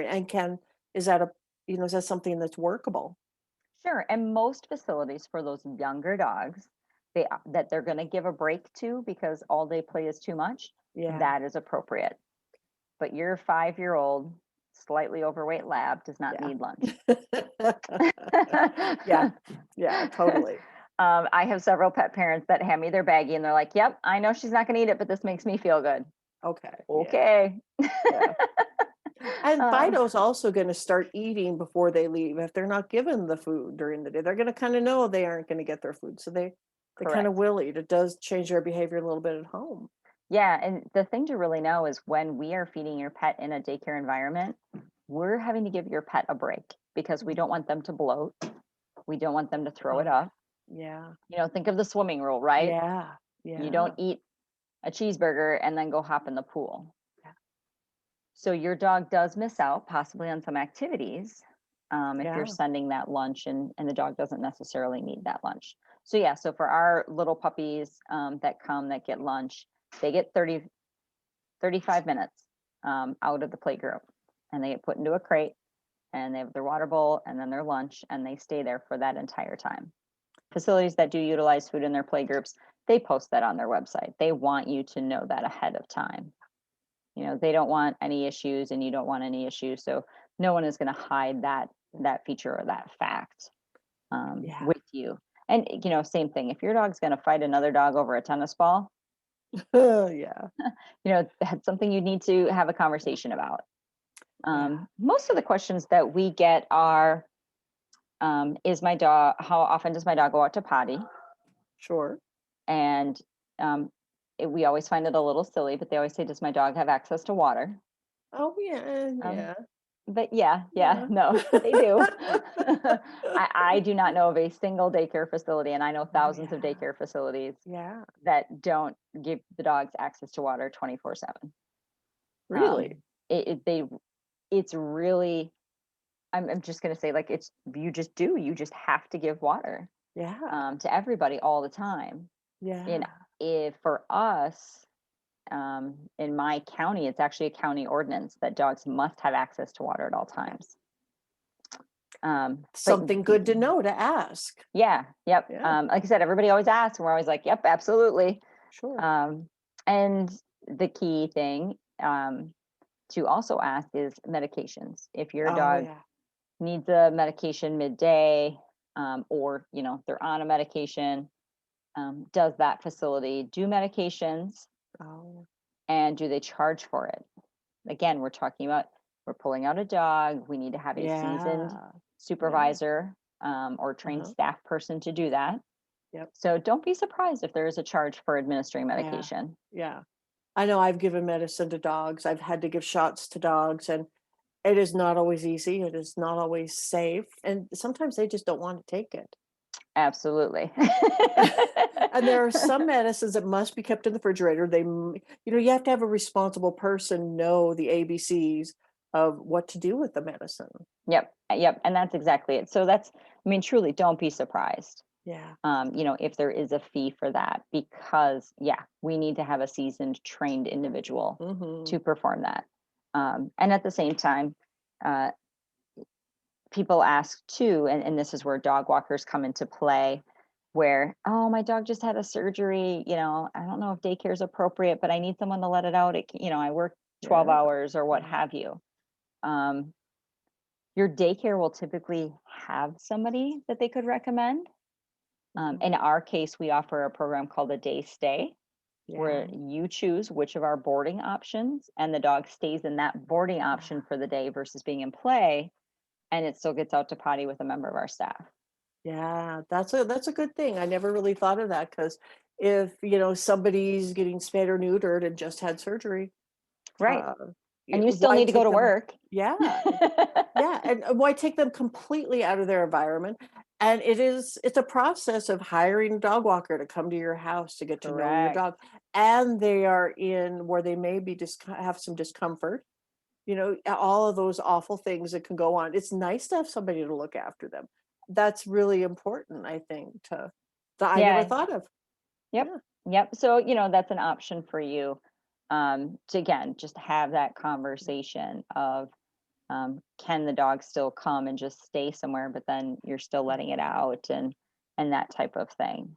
Is that is that something that's workable? Sure. And most facilities for those younger dogs, that they're going to give a break to because all day play is too much, Yeah. that is appropriate. But your 5-year-old, slightly overweight lab does not Yeah. need lunch. Yeah. Yeah, totally. I have several pet parents that hand me their baggie and they're like, "Yep, I know she's not going to eat it, but this makes me feel good." Okay. Yeah. Okay. Yeah. And um, Fido's also going to start eating before they leave. If they're not given the food during the day, they're going to kind of know they aren't going to get their food. So they kind of correct. will eat. It does change their behavior a little bit at home. Yeah. And the thing to really know is when we are feeding your pet in a daycare environment, we're having to give your pet a break because we don't want them to bloat. We don't want them to throw it Oh, up. yeah. Think of the swimming rule, right? Yeah. You Yeah. don't eat a cheeseburger and then go hop in the pool. Yeah. So your dog does miss out possibly on some activities, if you're Yeah. sending that lunch and the dog doesn't necessarily need that lunch. So yeah, so for our little puppies that get lunch, they get 35 minutes out of the play group, and they get put into a crate, and they have their water bowl and then their lunch, and they stay there for that entire time. Facilities that do utilize food in their play groups, they post that on their website. They want you to know that ahead of time. They don't want any issues and you don't want any issues, so no one is going to hide that feature or that fact Yeah. with you. And same thing, if your dog's going to fight another dog over a tennis ball, Yeah. that's something you need to have a conversation about. Yeah. Most of the questions that we get are, is my dog how often does my dog go out to potty? Sure. And we always find it a little silly, but they always say, "Does my dog have access to water?" Oh, yeah. Um, Yeah. but yeah, Yeah. no, they do. I do not know of a single daycare facility, and I know Oh, thousands of yeah. daycare facilities Yeah. that don't give the dogs access to water 24/7. Really? Um, it's really, I'm just gonna say, like, you just have to give water Yeah. to everybody all the time. And Yeah. if for us, in my county, it's actually a county ordinance that dogs must have access to water at all times. But Something good to know to ask. yeah, yep. Yeah. Like I said, everybody always asks, and we're always like, "Yep, absolutely." Sure. And the key thing to also ask is medications. If your Oh, dog yeah. needs a medication midday, or they're on a medication, does that facility do medications, Oh, and do they charge for it? Again, we're pulling out a dog. We need to have a seasoned yeah. Yeah. supervisor, or trained Uh-huh. staff person to do that. Yep. So don't be surprised if there is a charge for administering Yeah. medication. Yeah. I know I've given medicine to dogs. I've had to give shots to dogs, and it is not always easy. It is not always safe. And sometimes they just don't want to take it. Absolutely. And there are some medicines that must be kept in the refrigerator. You have to have a responsible person know the ABCs of what to do with the medicine. Yep. And that's exactly it. So truly, don't be surprised, Yeah. if there is a fee for that, because, yeah, we need to have a seasoned, trained individual Hmm. to perform that. And at the same time, uh, people ask too, and this is where dog walkers come into play, where, "Oh, my dog just had a surgery. I don't know if daycare is appropriate, but I need someone to let it out. I work 12 Yeah. hours or what Yeah. have you." Um, your daycare will typically have somebody that they could recommend. In Mhm. our case, we offer a program called a day stay, Yeah. where you choose which of our boarding options, and the dog stays in that boarding option for the day versus being in play, and it still gets out to potty with a member of our staff. Yeah, that's a good thing. I never really thought of that because if, somebody's getting spayed or neutered and just had surgery, Right. uh, And you still why need to go take to them? work. Yeah, yeah, and why take them completely out of their environment? And it's a process of hiring a dog walker to come to your house to get to know your Correct. dog, and they are in where they may be have some discomfort. All of those awful things that can go on. It's nice to have somebody to look after them. That's really important, I think, that I never Yeah. thought of. Yep. Yeah. Yep. So, that's an option for you, to again just have that conversation of, can the dog still come and just stay somewhere, but then you're still letting it out, and that type of thing.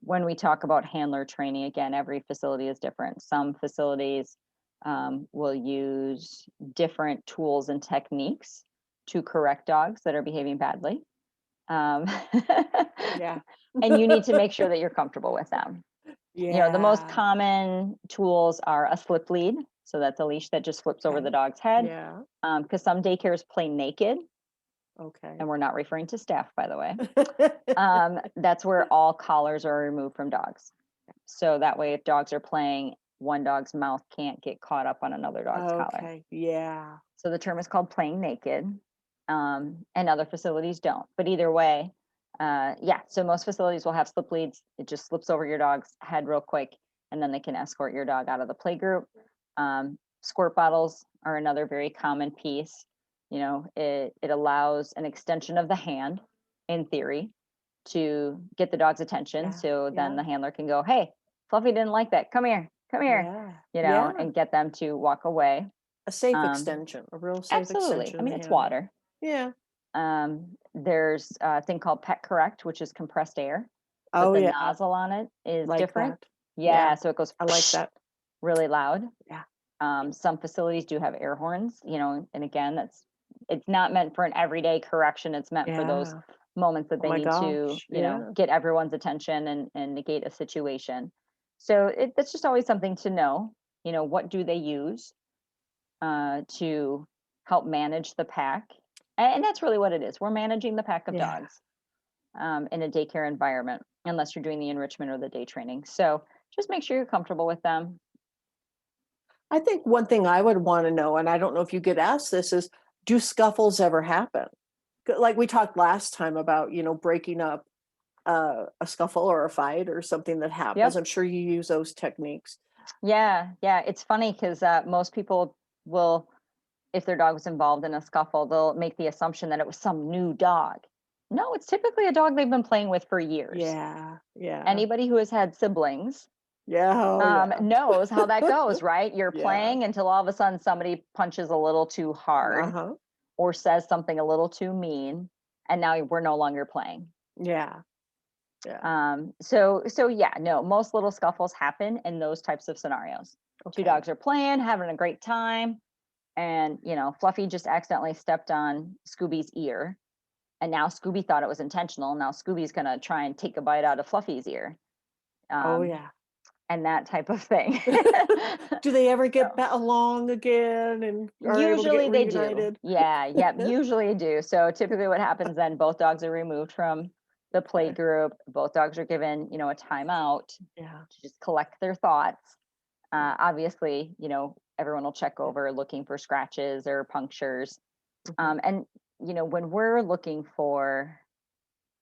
When we talk about handler training, again, every facility is different. Some facilities will use different tools and techniques to correct dogs that are behaving badly. Um, Yeah. and you need to make sure that you're comfortable with them. The most Yeah. common tools are a slip lead. So that's a leash that just flips over the Okay. dog's head. Yeah. Because some daycares play naked, Okay. and we're not referring to staff, by the way. That's where all collars are removed from dogs. So that way, if dogs are playing, one dog's mouth can't get caught up on another dog's collar. Okay. Yeah. So the term is called playing naked, and other facilities don't. But either way, yeah. So most facilities will have slip leads. It just slips over your dog's head real quick, and then they can escort your dog out of the play group. Squirt bottles are another very common piece. It allows an extension of the hand, in theory, to get the dog's attention. Yeah. So then Yeah. the handler can go, "Hey, Fluffy didn't like that. Come here," Yeah. Yeah. and get them to walk away. A safe Um, extension, a real safe Absolutely. extension I of mean, the it's hand. water. Yeah. There's a thing called Pet Correct, which is compressed air, but Oh, the yeah. nozzle on it is Like different. that. Yeah, Yeah. so it goes I like that. really loud. Yeah. Some facilities do have air horns, and again, it's not meant for an everyday correction. It's meant for those Yeah. moments that Oh they my need to, gosh. Yeah. get everyone's attention and negate a situation. So that's just always something to know. What do they use to help manage the pack? And that's really what it is. We're managing the pack of Yeah. dogs in a daycare environment, unless you're doing the enrichment or the day training. So just make sure you're comfortable with them. I think one thing I would wanna know, and I don't know if you get asked this, is do scuffles ever happen? Like we talked last time about, breaking up, a scuffle or a fight or something that happens. Yep. I'm sure you use those techniques. Yeah. Yeah. It's funny because most people will, if their dog was involved in a scuffle, they'll make the assumption that it was some new dog. No, it's typically a dog they've been playing with for years. Yeah, yeah. Anybody who has had siblings Yeah, oh, yeah. knows how that goes, right? You're Yeah. playing until all of a sudden somebody punches a little too hard Uh-huh. or says something a little too mean, and now we're no longer playing. Yeah, yeah. So yeah, no, most little scuffles happen in those types of scenarios. Two Okay. dogs are playing, having a great time, and Fluffy just accidentally stepped on Scooby's ear, and now Scooby thought it was intentional. Now Scooby's gonna try and take a bite out of Fluffy's ear, Oh, um, yeah. and that type of thing. Do they ever get So along again and are able to get usually they do. reunited? Yeah, yep, usually do. So typically what happens then, both dogs are removed from the play Okay. group. Both dogs are given, a timeout Yeah, to just collect their thoughts. yeah. Obviously, everyone will check over looking for scratches or punctures. Mhm. And, when we're looking for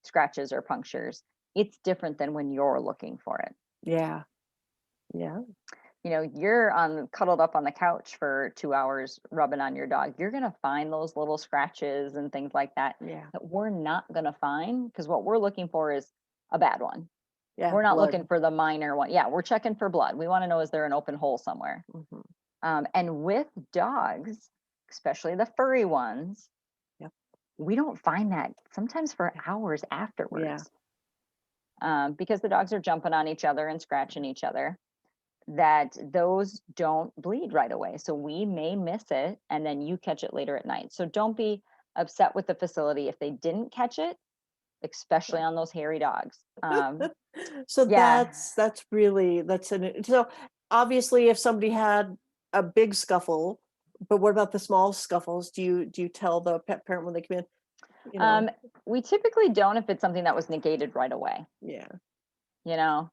scratches or punctures, it's different than when you're looking for it. Yeah, yeah, You're cuddled up on the couch for 2 hours rubbing on your dog. You're going to find those little scratches and things like that yeah, that we're not going to find, because what we're looking for is a bad one. yeah, We're not looking blood. for the minor one. Yeah, we're checking for blood. We want to know, is there an open hole somewhere? Mhm. And with dogs, especially the furry ones, Yep. we don't find that sometimes for Yeah, hours yeah, afterwards, because the dogs are jumping on each other and scratching each other, that those don't bleed right away. So we may miss it and then you catch it later at night. So don't be upset with the facility if they didn't catch it. especially on those hairy dogs. So Yeah. that's really that's an so obviously if somebody had a big scuffle, but what about the small scuffles? Do you tell the pet parent when they come in, you know? Um, we typically don't if it's something that was negated right away, Yeah. you know.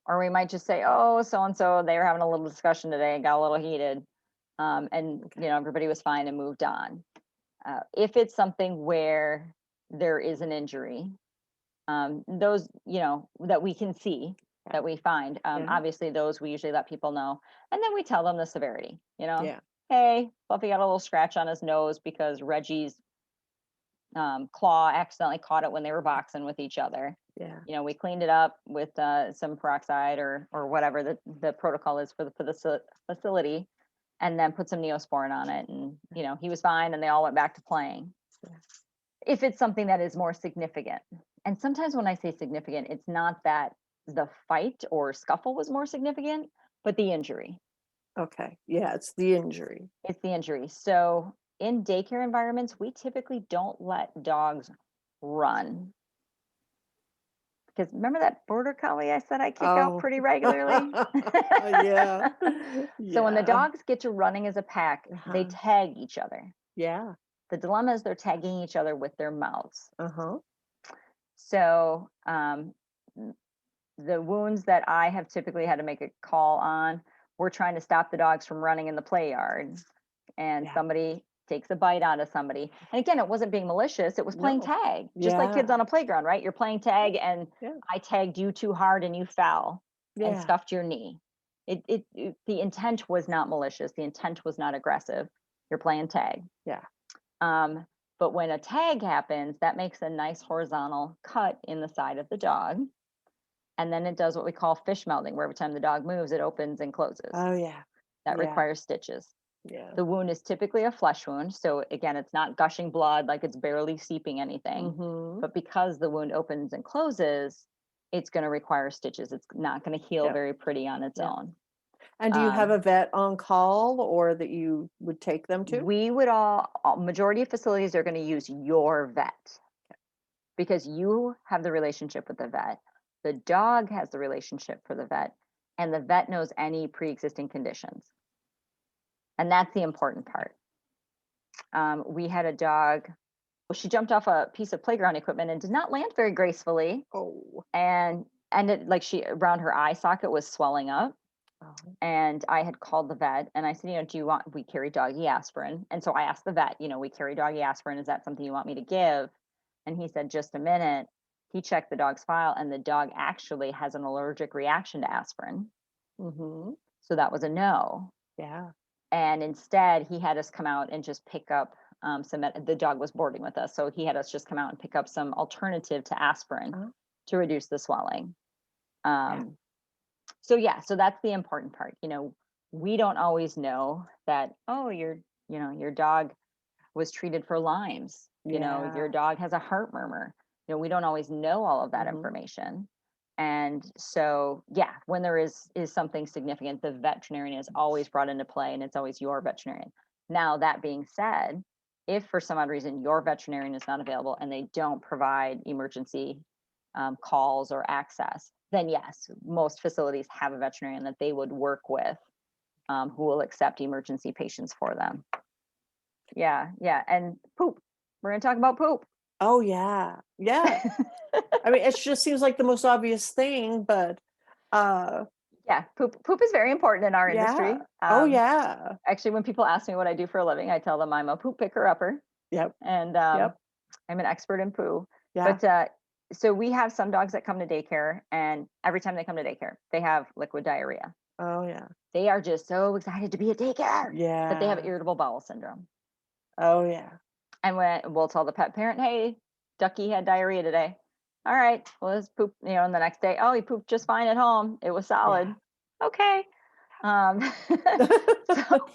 Or we might just say, oh, so and so, they were having a little discussion today and got a little heated. And Okay. everybody was fine and moved on. If it's something where there is an injury, those that we can see, Yeah. that we find, Yeah. obviously those we usually let people know, and then we tell them the severity. Yeah. Hey, Fluffy got a little scratch on his nose because Reggie's claw accidentally caught it when they were boxing with each other. Yeah. We cleaned it up with some peroxide or whatever the protocol is for the facility, and then put some Neosporin on it, and he was fine, and they all went back to playing. Yeah. If it's something that is more significant, and sometimes when I say significant, it's not that the fight or scuffle was more significant, but the injury. Okay. Yeah, it's the injury. It's the injury. So in daycare environments, we typically don't let dogs run. Because remember that border collie I said I kick out Oh. pretty regularly? Yeah. So when the Yeah. dogs get to running as a pack, they Uh-huh. tag each other. Yeah. The dilemma is they're tagging each other with their mouths. Uh-huh. So the wounds that I have typically had to make a call on, we're trying to stop the dogs from running in the play yard, and Yeah. somebody takes a bite out of somebody. And again, it wasn't being malicious, it was playing No. tag, just like kids Yeah. on a playground, right? You're playing tag, and Yeah. I tagged you too hard and you fell and Yeah. scuffed your knee. The intent was not malicious, the intent was not aggressive. You're playing tag. Yeah. Um, but when a tag happens, that makes a nice horizontal cut in the side of the dog. And then it does what we call fish melding, where every time the dog moves, it opens and closes. Oh, yeah. That Yeah. requires stitches. Yeah. The wound is typically a flesh wound. So again, it's not gushing blood, like it's barely seeping anything. Mhm. But because the wound opens and closes, it's going to require stitches. It's not going to heal Yeah. very pretty on its Yeah. own. And do you have a Um, vet on call or that you would take them to? we would majority of facilities are going to use your vet because you have the relationship with the vet. The dog has the relationship for the vet, and the vet knows any pre-existing conditions. And that's the important part. We had a dog, she jumped off a piece of playground equipment and did not land very gracefully. Oh. And ended like she around her eye socket was swelling up. Oh. And I had called the vet and I said, do you want, we carry doggy aspirin. And so I asked the vet, we carry doggy aspirin. Is that something you want me to give? And he said, just a minute. He checked the dog's file and the dog actually has an allergic reaction to aspirin. Mhm. So that was a no. Yeah. And instead he had us come out and just pick up the dog was boarding with us, so he had us just come out and pick up some alternative to aspirin Oh, to reduce the swelling. yeah. So yeah, so that's the important part. We don't always know that, oh, your dog was treated for Lyme's, your Yeah. dog has a heart murmur. We don't always know all of that Mhm. information. And so, yeah, when there is something significant, the veterinarian is always brought into play, and it's always your veterinarian. Now, that being said, if for some odd reason your veterinarian is not available and they don't provide emergency calls or access, then yes, most facilities have a veterinarian that they would work with, who will accept emergency patients for them. Yeah, yeah, and poop. We're going to talk about poop. Oh, yeah. Yeah. I mean, it just seems like the most obvious thing, but, uh, Yeah, poop is very important in our yeah. industry. Oh, yeah. Actually, when people ask me what I do for a living, I tell them I'm a poop picker upper, Yep. and Yep. I'm an expert in poo. Yeah. But so we have some dogs that come to daycare, and every time they come to daycare, they have liquid diarrhea. Oh, yeah. They are just so excited to be at daycare that they have Yeah. irritable bowel syndrome. Oh, yeah. And we'll tell the pet parent, "Hey, Ducky had diarrhea today." All right, well, his poop, and the next day, oh, he pooped just fine at home. It was Yeah. solid. Okay. Um, so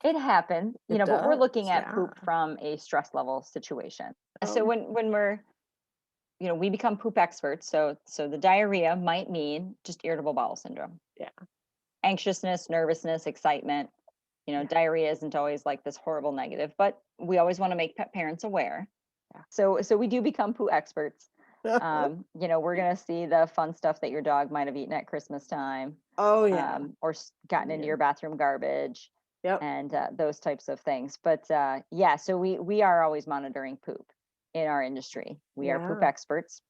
it happens, It but we're looking does. at Yeah. poop from a stress level situation. So Oh, when we're, we become poop experts. So the diarrhea might mean just irritable bowel syndrome, yeah. anxiousness, nervousness, excitement. Yeah. Diarrhea isn't always like this horrible negative, but we always want to make pet parents aware So we do become poo experts. We're going to see the fun stuff that your dog might have eaten at Christmas time, Oh, yeah. or gotten into Yeah. your bathroom garbage, Yep. and those types of things. But so we are always monitoring poop in our industry. We are poop Yeah. experts.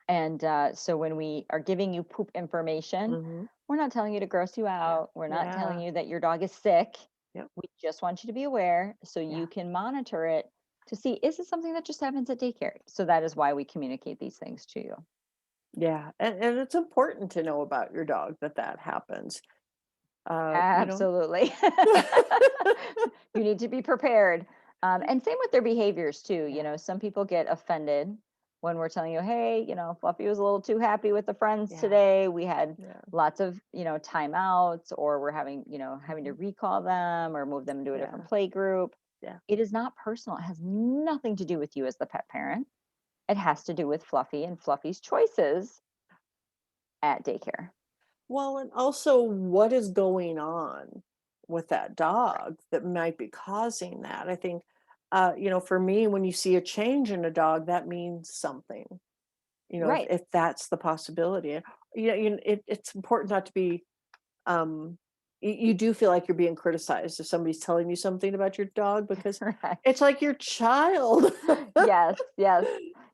And so when we are giving you poop information, Mhm. we're not telling you to gross you Yeah. out. We're not telling Yeah. you that your dog is sick. Yep. We just want you to be aware so Yeah. you can monitor it to see, is it something that just happens at daycare? So that is why we communicate these things to you. Yeah. And it's important to know about your dog that happens. You know? Absolutely. You need to be prepared. And same with their behaviors too. Some people get offended when we're telling you, hey, Fluffy was a little too happy with the friends Yeah. today. We had Yeah. lots of, timeouts, or we're having to Mhm. recall them or move them into a Yeah. different play group. Yeah. It is not personal. It has nothing to do with you as the pet parent. It has to do with Fluffy and Fluffy's choices at daycare. Well, and also what is going on with that dog that might be causing that? I think, for me, when you see a change in a dog, that means something. Right. If that's the possibility. And, it's important not to be. Um, you do feel like you're being criticized if somebody's telling you something about your dog because Right. it's like your child. Yes, yes,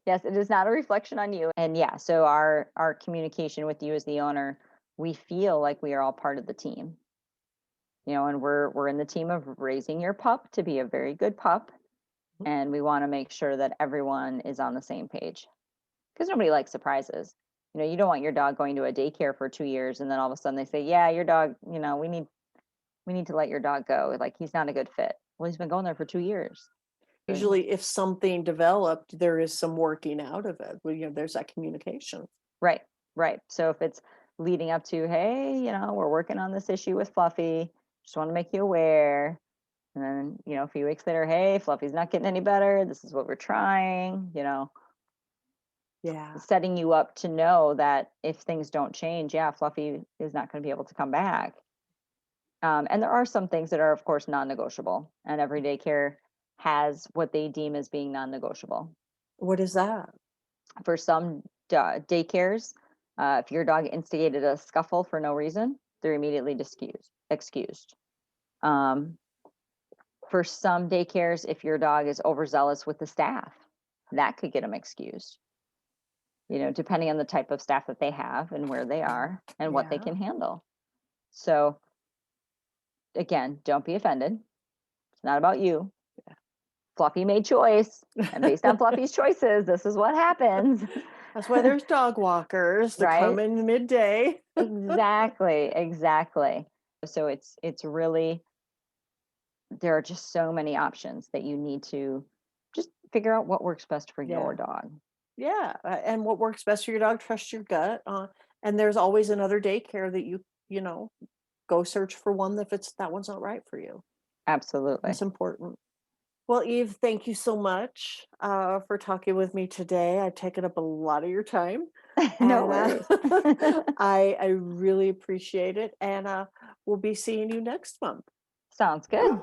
yes. It is not a reflection on you. And yeah, so our communication with you as the owner, we feel like we are all part of the team. And we're in the team of raising your pup to be a very good pup, and we want to make sure that everyone is on the same page because nobody likes surprises. You don't want your dog going to a daycare for 2 years and then all of a sudden they say, yeah, your dog, we need to let your dog go. Like, he's not a good fit. Well, he's been going there for 2 years. Right. Usually, if something developed, there is some working out of it. Well, there's that communication. Right, right. So if it's leading up to, hey, we're working on this issue with Fluffy, just want to make you aware. And then, a few weeks later, hey, Fluffy's not getting any better. This is what we're trying, Yeah. setting you up to know that if things don't change, yeah, Fluffy is not going to be able to come back. And there are some things that are, of course, non-negotiable, and every daycare has what they deem as being non-negotiable. What is that? For some daycares, if your dog instigated a scuffle for no reason, they're immediately excused. Um, for some daycares, if your dog is overzealous with the staff, that could get them excused. Depending on the type of staff that they have and where they are and what they Yeah. can handle. So again, don't be offended. It's not about you. Yeah. Fluffy made choice, and based on Fluffy's choices, this is what happens. That's why there's dog walkers to come Right? in midday. Exactly. So it's really, there are just so many options that you need to just figure out what works best for your Yeah. dog. Yeah. And what works best for your dog, trust your gut. And there's always another daycare that you go search for one if that one's not right for you. Absolutely. That's important. Well, Eve, thank you so much for talking with me today. I've taken up a lot of your time, No and worries. I really appreciate it. And we'll be seeing you next month. Sounds good.